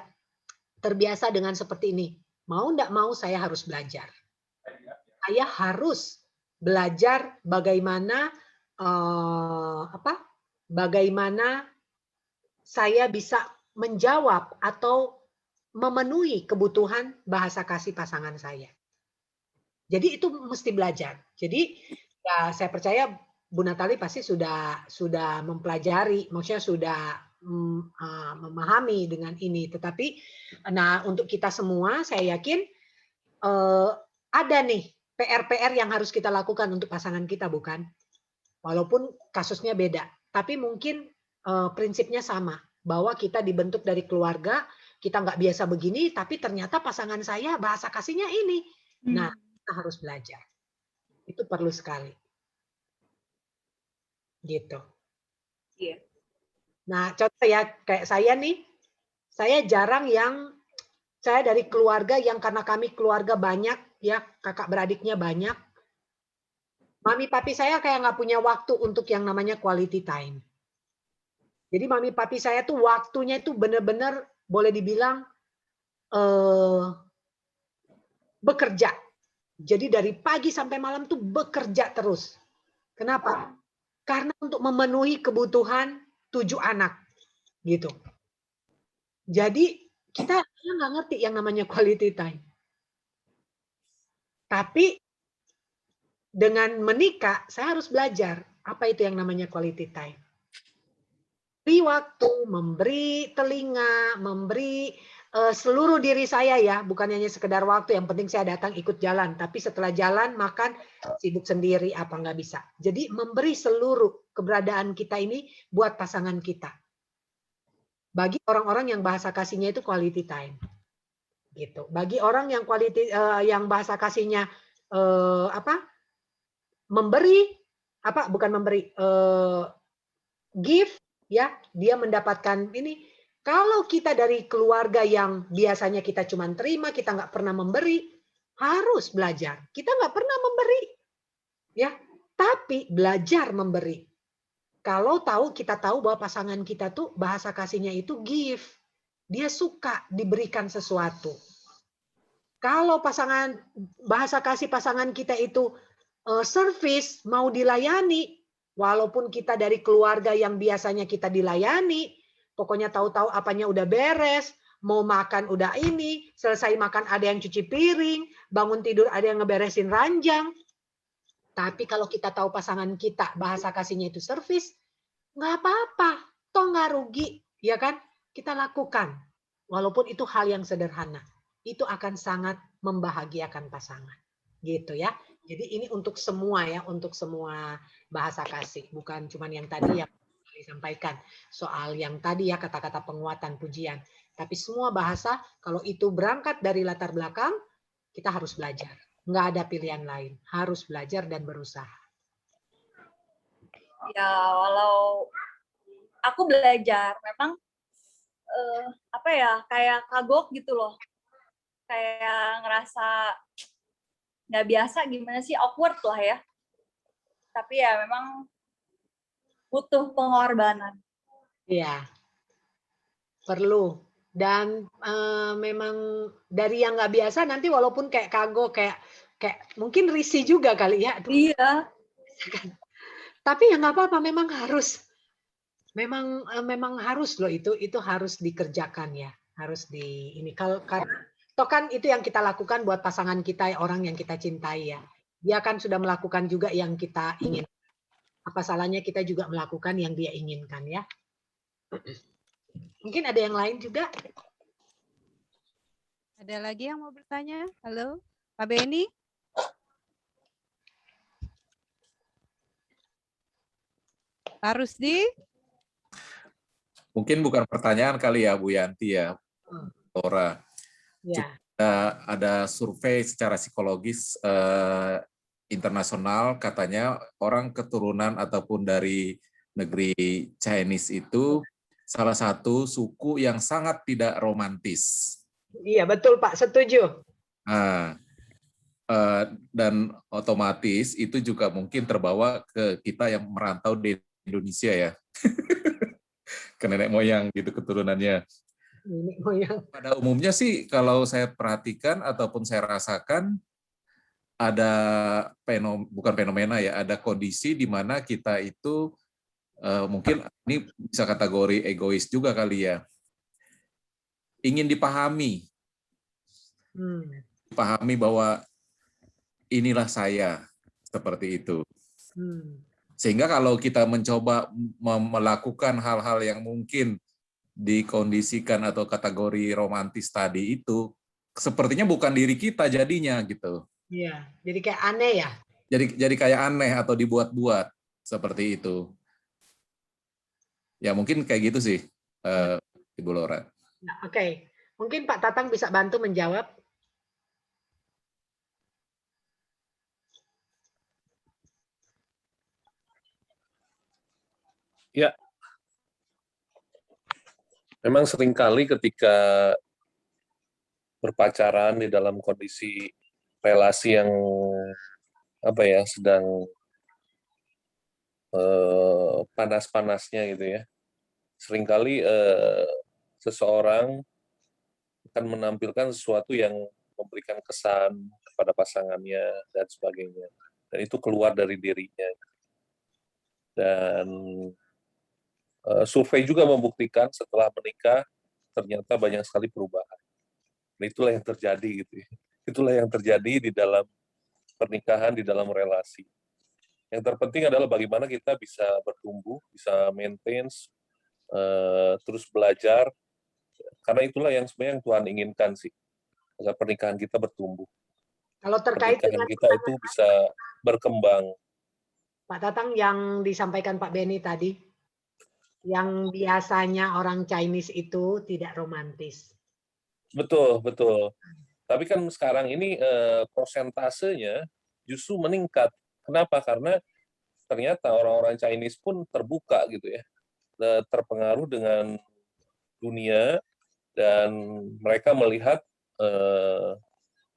terbiasa dengan seperti ini, mau enggak mau saya harus belajar. Saya harus belajar bagaimana bagaimana saya bisa menjawab atau memenuhi kebutuhan bahasa kasih pasangan saya. Jadi itu mesti belajar. Jadi ya saya percaya Bu Natali pasti sudah mempelajari, maksudnya sudah memahami dengan ini. Tetapi, nah untuk kita semua, saya yakin ada nih PR-PR yang harus kita lakukan untuk pasangan kita, bukan? Walaupun kasusnya beda, tapi mungkin prinsipnya sama, bahwa kita dibentuk dari keluarga, kita nggak biasa begini, tapi ternyata pasangan saya bahasa kasihnya ini. Nah, kita harus belajar. Itu perlu sekali. Gitu. Iya. Nah, contoh ya kayak saya nih, saya jarang saya dari keluarga yang karena kami keluarga banyak ya, kakak beradiknya banyak. Mami papi saya kayak nggak punya waktu untuk yang namanya quality time. Jadi mami papi saya tuh waktunya itu benar-benar boleh dibilang bekerja. Jadi dari pagi sampai malam tuh bekerja terus. Kenapa? Karena untuk memenuhi kebutuhan 7 anak, gitu. Jadi kita nggak ngerti yang namanya quality time. Tapi dengan menikah, saya harus belajar apa itu yang namanya quality time. Beri waktu, memberi telinga, memberi seluruh diri saya ya, bukan hanya sekedar waktu, yang penting saya datang ikut jalan, tapi setelah jalan makan sibuk sendiri apa nggak bisa. Jadi memberi seluruh keberadaan kita ini buat pasangan kita. Bagi orang-orang yang bahasa kasihnya itu quality time. Gitu. Bagi orang yang yang bahasa kasihnya memberi give, ya, dia mendapatkan ini. Kalau kita dari keluarga yang biasanya kita cuma terima, kita nggak pernah memberi, harus belajar. Kita nggak pernah memberi, ya, tapi belajar memberi. Kalau kita tahu bahwa pasangan kita tuh bahasa kasihnya itu give, dia suka diberikan sesuatu. Kalau bahasa kasih pasangan kita itu service, mau dilayani, walaupun kita dari keluarga yang biasanya kita dilayani, pokoknya tahu-tahu apanya udah beres, mau makan udah ini, selesai makan ada yang cuci piring, bangun tidur ada yang ngeberesin ranjang. Tapi kalau kita tahu pasangan kita bahasa kasihnya itu service, nggak apa-apa, toh nggak rugi, ya kan? Kita lakukan, walaupun itu hal yang sederhana, itu akan sangat membahagiakan pasangan, gitu ya. Jadi ini untuk semua ya, untuk semua bahasa kasih, bukan cuma yang tadi yang disampaikan soal yang tadi ya kata-kata penguatan, pujian, tapi semua bahasa kalau itu berangkat dari latar belakang, kita harus belajar. Nggak ada pilihan lain, harus belajar dan berusaha. Ya, walau aku belajar, memang apa ya, kayak kagok gitu loh, kayak ngerasa nggak biasa, gimana sih, awkward lah ya. Tapi ya memang butuh pengorbanan. Iya, perlu. Dan memang dari yang nggak biasa nanti walaupun kayak kagok, kayak mungkin risih juga kali ya. Aduh, Iya. tapi ya nggak apa-apa, memang harus. Memang harus loh, itu harus dikerjakan ya, harus ini karena toh kan itu yang kita lakukan buat pasangan kita, orang yang kita cintai ya. Dia kan sudah melakukan juga yang kita ingin. Apa salahnya kita juga melakukan yang dia inginkan ya. Mungkin ada yang lain juga. Ada lagi yang mau bertanya? Halo, Pak Beni? Pak Rusdi? Mungkin bukan pertanyaan kali ya Bu Yanti ya, Laura. Ya. Ada survei secara psikologis internasional, katanya orang keturunan ataupun dari negeri Chinese itu salah satu suku yang sangat tidak romantis. Iya betul Pak, setuju. Nah, dan otomatis itu juga mungkin terbawa ke kita yang merantau di Indonesia ya. Ke nenek moyang gitu keturunannya. Nenek moyang. Pada umumnya sih kalau saya perhatikan ataupun saya rasakan ada bukan fenomena ya, ada kondisi di mana kita itu mungkin ini bisa kategori egois juga kali ya. Ingin dipahami. Dipahami bahwa inilah saya, seperti itu. Sehingga kalau kita mencoba melakukan hal-hal yang mungkin dikondisikan atau kategori romantis tadi itu, sepertinya bukan diri kita jadinya gitu. Iya, jadi kayak aneh ya. Jadi kayak aneh atau dibuat-buat seperti itu. Ya mungkin kayak gitu sih, Ibu Laura. Nah, Oke. Mungkin Pak Tatang bisa bantu menjawab. Ya, memang seringkali ketika berpacaran di dalam kondisi relasi yang sedang panas-panasnya gitu ya, seringkali seseorang akan menampilkan sesuatu yang memberikan kesan kepada pasangannya dan sebagainya, dan itu keluar dari dirinya. Dan survei juga membuktikan setelah menikah ternyata banyak sekali perubahan. Dan itulah yang terjadi gitu ya. Itulah yang terjadi di dalam pernikahan, di dalam relasi. Yang terpenting adalah bagaimana kita bisa bertumbuh, bisa maintain, terus belajar, karena itulah yang sebenarnya yang Tuhan inginkan sih, agar pernikahan kita bertumbuh. Kalau terkait pernikahan dengan kita itu bisa berkembang. Pak Tatang yang disampaikan Pak Beni tadi, yang biasanya orang Chinese itu tidak romantis. Betul, betul. Tapi kan sekarang ini prosentasenya justru meningkat Kenapa? Karena ternyata orang-orang Chinese pun terbuka gitu ya, terpengaruh dengan dunia, dan mereka melihat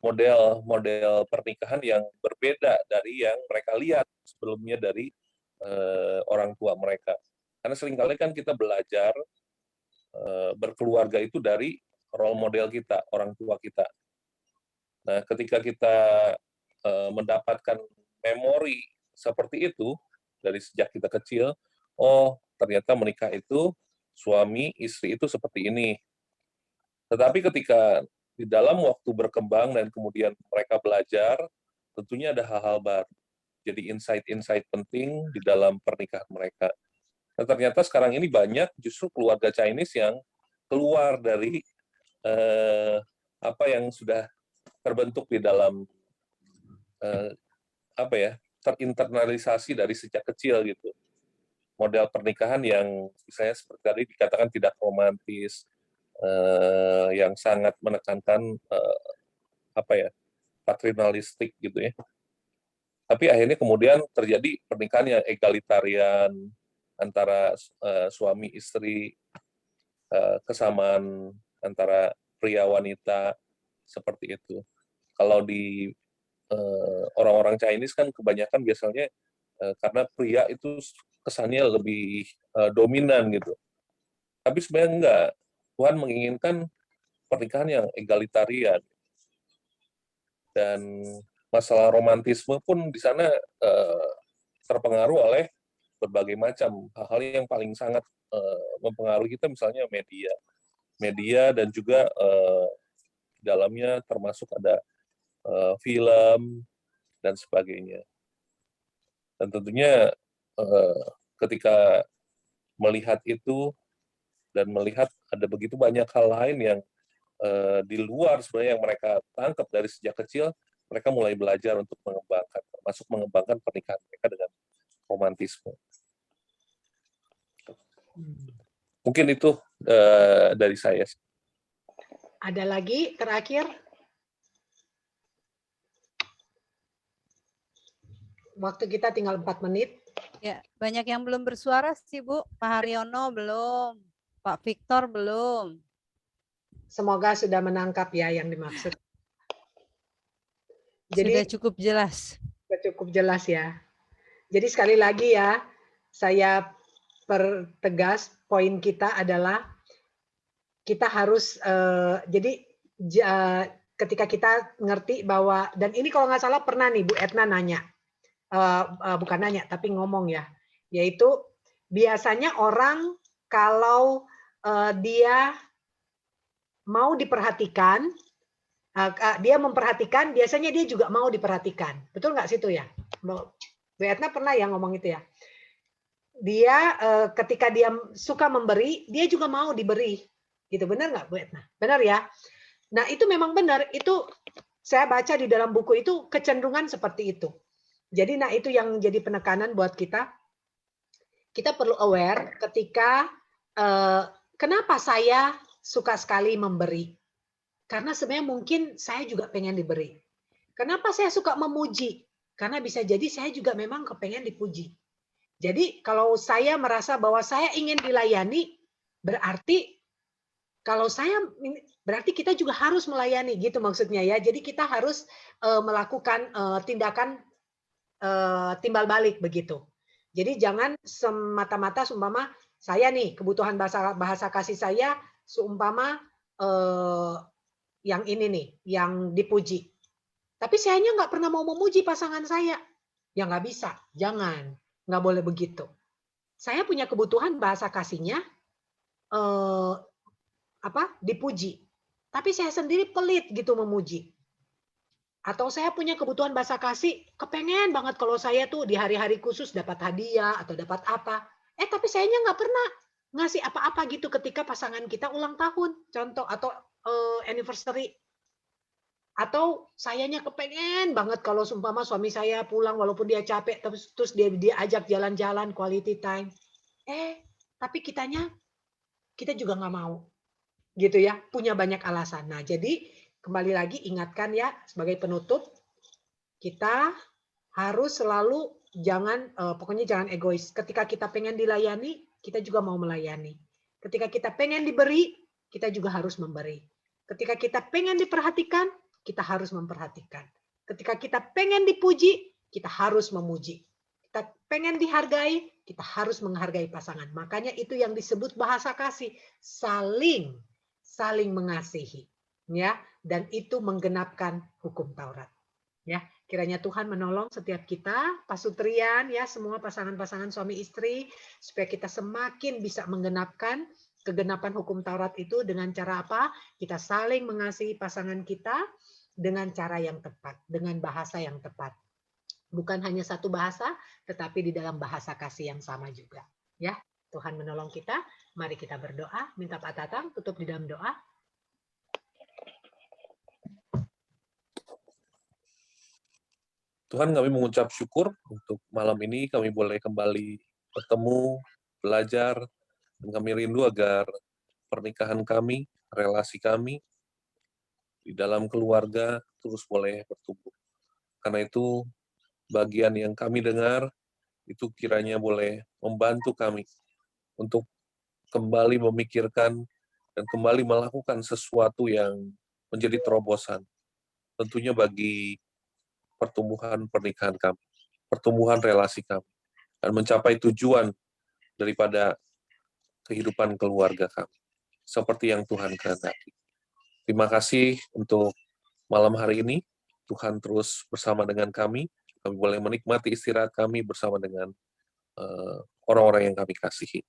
model-model pernikahan yang berbeda dari yang mereka lihat sebelumnya dari orang tua mereka. Karena seringkali kan kita belajar berkeluarga itu dari role model kita, orang tua kita. Nah, ketika kita mendapatkan memori seperti itu dari sejak kita kecil, oh ternyata menikah itu suami istri itu seperti ini. Tetapi ketika di dalam waktu berkembang dan kemudian mereka belajar, tentunya ada hal-hal baru. Jadi insight-insight penting di dalam pernikahan mereka. Nah, ternyata sekarang ini banyak justru keluarga Chinese yang keluar dari apa yang sudah terbentuk di dalam terinternalisasi dari sejak kecil gitu. Model pernikahan yang misalnya seperti tadi dikatakan tidak romantis, yang sangat menekankan paternalistik gitu ya. Tapi akhirnya kemudian terjadi pernikahan yang egalitarian antara suami istri, kesamaan antara pria wanita seperti itu. Kalau di orang-orang Chinese kan kebanyakan biasanya karena pria itu kesannya lebih dominan gitu. Tapi sebenarnya enggak. Tuhan menginginkan pernikahan yang egalitarian. Dan masalah romantisme pun di sana terpengaruh oleh berbagai macam hal-hal yang paling sangat mempengaruhi kita, misalnya media dan juga dalamnya termasuk ada film dan sebagainya. Dan tentunya ketika melihat itu dan melihat ada begitu banyak hal lain yang di luar sebenarnya yang mereka tangkap dari sejak kecil, mereka mulai belajar untuk mengembangkan, termasuk mengembangkan pernikahan mereka dengan romantisme. Mungkin itu dari saya. Ada lagi terakhir? Waktu kita tinggal 4 menit. Ya, banyak yang belum bersuara sih, Bu. Pak Haryono belum, Pak Victor belum. Semoga sudah menangkap ya yang dimaksud. Jadi sudah cukup jelas. Sudah cukup jelas ya. Jadi sekali lagi ya, saya pertegas poin kita adalah kita harus ketika kita ngerti bahwa, dan ini kalau nggak salah pernah nih Bu Etna nanya, bukan nanya tapi ngomong ya, yaitu biasanya orang kalau dia mau diperhatikan, dia memperhatikan, biasanya dia juga mau diperhatikan. Betul nggak situ ya? Bu Etna pernah ya ngomong itu ya? Dia ketika dia suka memberi, dia juga mau diberi. Gitu, benar nggak Bu Etna? Benar ya? Nah itu memang benar, itu saya baca di dalam buku itu kecenderungan seperti itu. Jadi nah itu yang jadi penekanan buat kita. Kita perlu aware ketika kenapa saya suka sekali memberi. Karena sebenarnya mungkin saya juga pengen diberi. Kenapa saya suka memuji? Karena bisa jadi saya juga memang kepengen dipuji. Jadi kalau saya merasa bahwa saya ingin dilayani, berarti kalau saya, berarti kita juga harus melayani, gitu maksudnya ya. Jadi kita harus melakukan tindakan timbal balik begitu. Jadi jangan semata-mata seumpama saya nih kebutuhan bahasa kasih saya seumpama yang ini nih, yang dipuji. Tapi sayanya nggak pernah mau memuji pasangan saya. Ya nggak bisa, jangan. Nggak boleh begitu. Saya punya kebutuhan bahasa kasihnya dipuji. Tapi saya sendiri pelit gitu memuji. Atau saya punya kebutuhan bahasa kasih, kepengen banget kalau saya tuh di hari-hari khusus dapat hadiah atau dapat apa. Tapi sayanya nggak pernah ngasih apa-apa gitu ketika pasangan kita ulang tahun, contoh, atau anniversary. Atau sayanya kepengen banget kalau seumpama suami saya pulang walaupun dia capek, terus dia ajak jalan-jalan quality time. Tapi kita juga nggak mau. Gitu ya, punya banyak alasan. Nah, jadi kembali lagi ingatkan ya sebagai penutup, kita Harus selalu pokoknya jangan egois. Ketika kita pengen dilayani, kita juga mau melayani. Ketika kita pengen diberi, kita juga harus memberi. Ketika kita pengen diperhatikan, kita harus memperhatikan. Ketika kita pengen dipuji, kita harus memuji. Kita pengen dihargai, kita harus menghargai pasangan. Makanya itu yang disebut bahasa kasih, saling mengasihi, ya. Dan itu menggenapkan hukum Taurat. Ya, kiranya Tuhan menolong setiap kita, pasutrian, ya, semua pasangan-pasangan suami istri, supaya kita semakin bisa menggenapkan kegenapan hukum Taurat itu dengan cara apa? Kita saling mengasihi pasangan kita dengan cara yang tepat, dengan bahasa yang tepat. Bukan hanya satu bahasa, tetapi di dalam bahasa kasih yang sama juga. Ya, Tuhan menolong kita. Mari kita berdoa, minta Pak Tatang tutup di dalam doa. Tuhan, kami mengucap syukur untuk malam ini kami boleh kembali bertemu, belajar, dan kami rindu agar pernikahan kami, relasi kami di dalam keluarga terus boleh bertumbuh. Karena itu bagian yang kami dengar itu kiranya boleh membantu kami untuk kembali memikirkan dan kembali melakukan sesuatu yang menjadi terobosan. Tentunya bagi pertumbuhan pernikahan kami, pertumbuhan relasi kami, dan mencapai tujuan daripada kehidupan keluarga kami, seperti yang Tuhan kehendaki. Terima kasih untuk malam hari ini. Tuhan terus bersama dengan kami boleh menikmati istirahat kami bersama dengan orang-orang yang kami kasihi.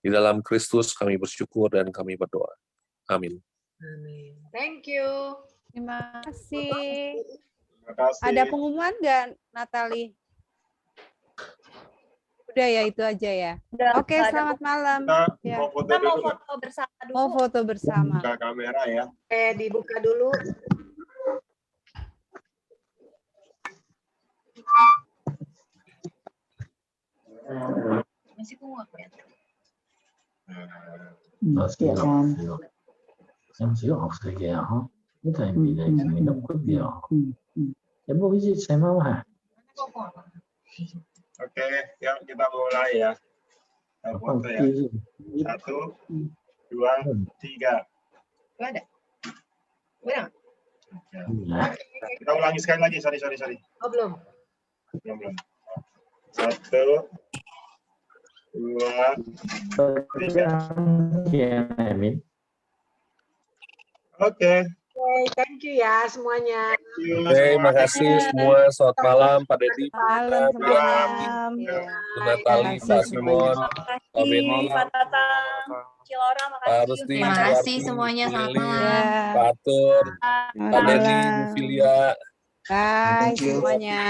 Di dalam Kristus kami bersyukur dan kami berdoa. Amin. Amin. Thank you. Terima kasih. Terima kasih. Ada pengumuman nggak, Natali? Udah ya, itu aja ya. Udah, Oke, selamat malam. Ya. Mau foto Kita mau dulu. foto bersama dulu. Mau foto bersama. Buka kamera ya. Dibuka dulu. Masih kuat ya. Oke, yuk kita mulai ya. Kita foto ya. 1, 2, 3. Ada. Udah. Kita ulangi sekali lagi. Sorry. Oh, belum. Belum. 1, 2, 3. Oke. Thank you ya semuanya. Oke, makasih semua. Selamat malam, Pak Dedi. Malam, malam. Bu Natali, Pak Simon, Pak Beni, Pak Tatang, Cilora, Pak makasih. Rusdi, Terima Bu kasih Arti, semuanya, Bu selamat Lili, malam. Pak Atur, Selamat Pak Denny, Bu malam. Filia. Bye semuanya.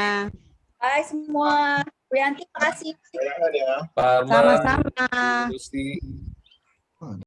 Hai semua. Bu Yanti, makasih. Sayangkan ya. Pak Arman, Sama-sama. Bu Rusdi.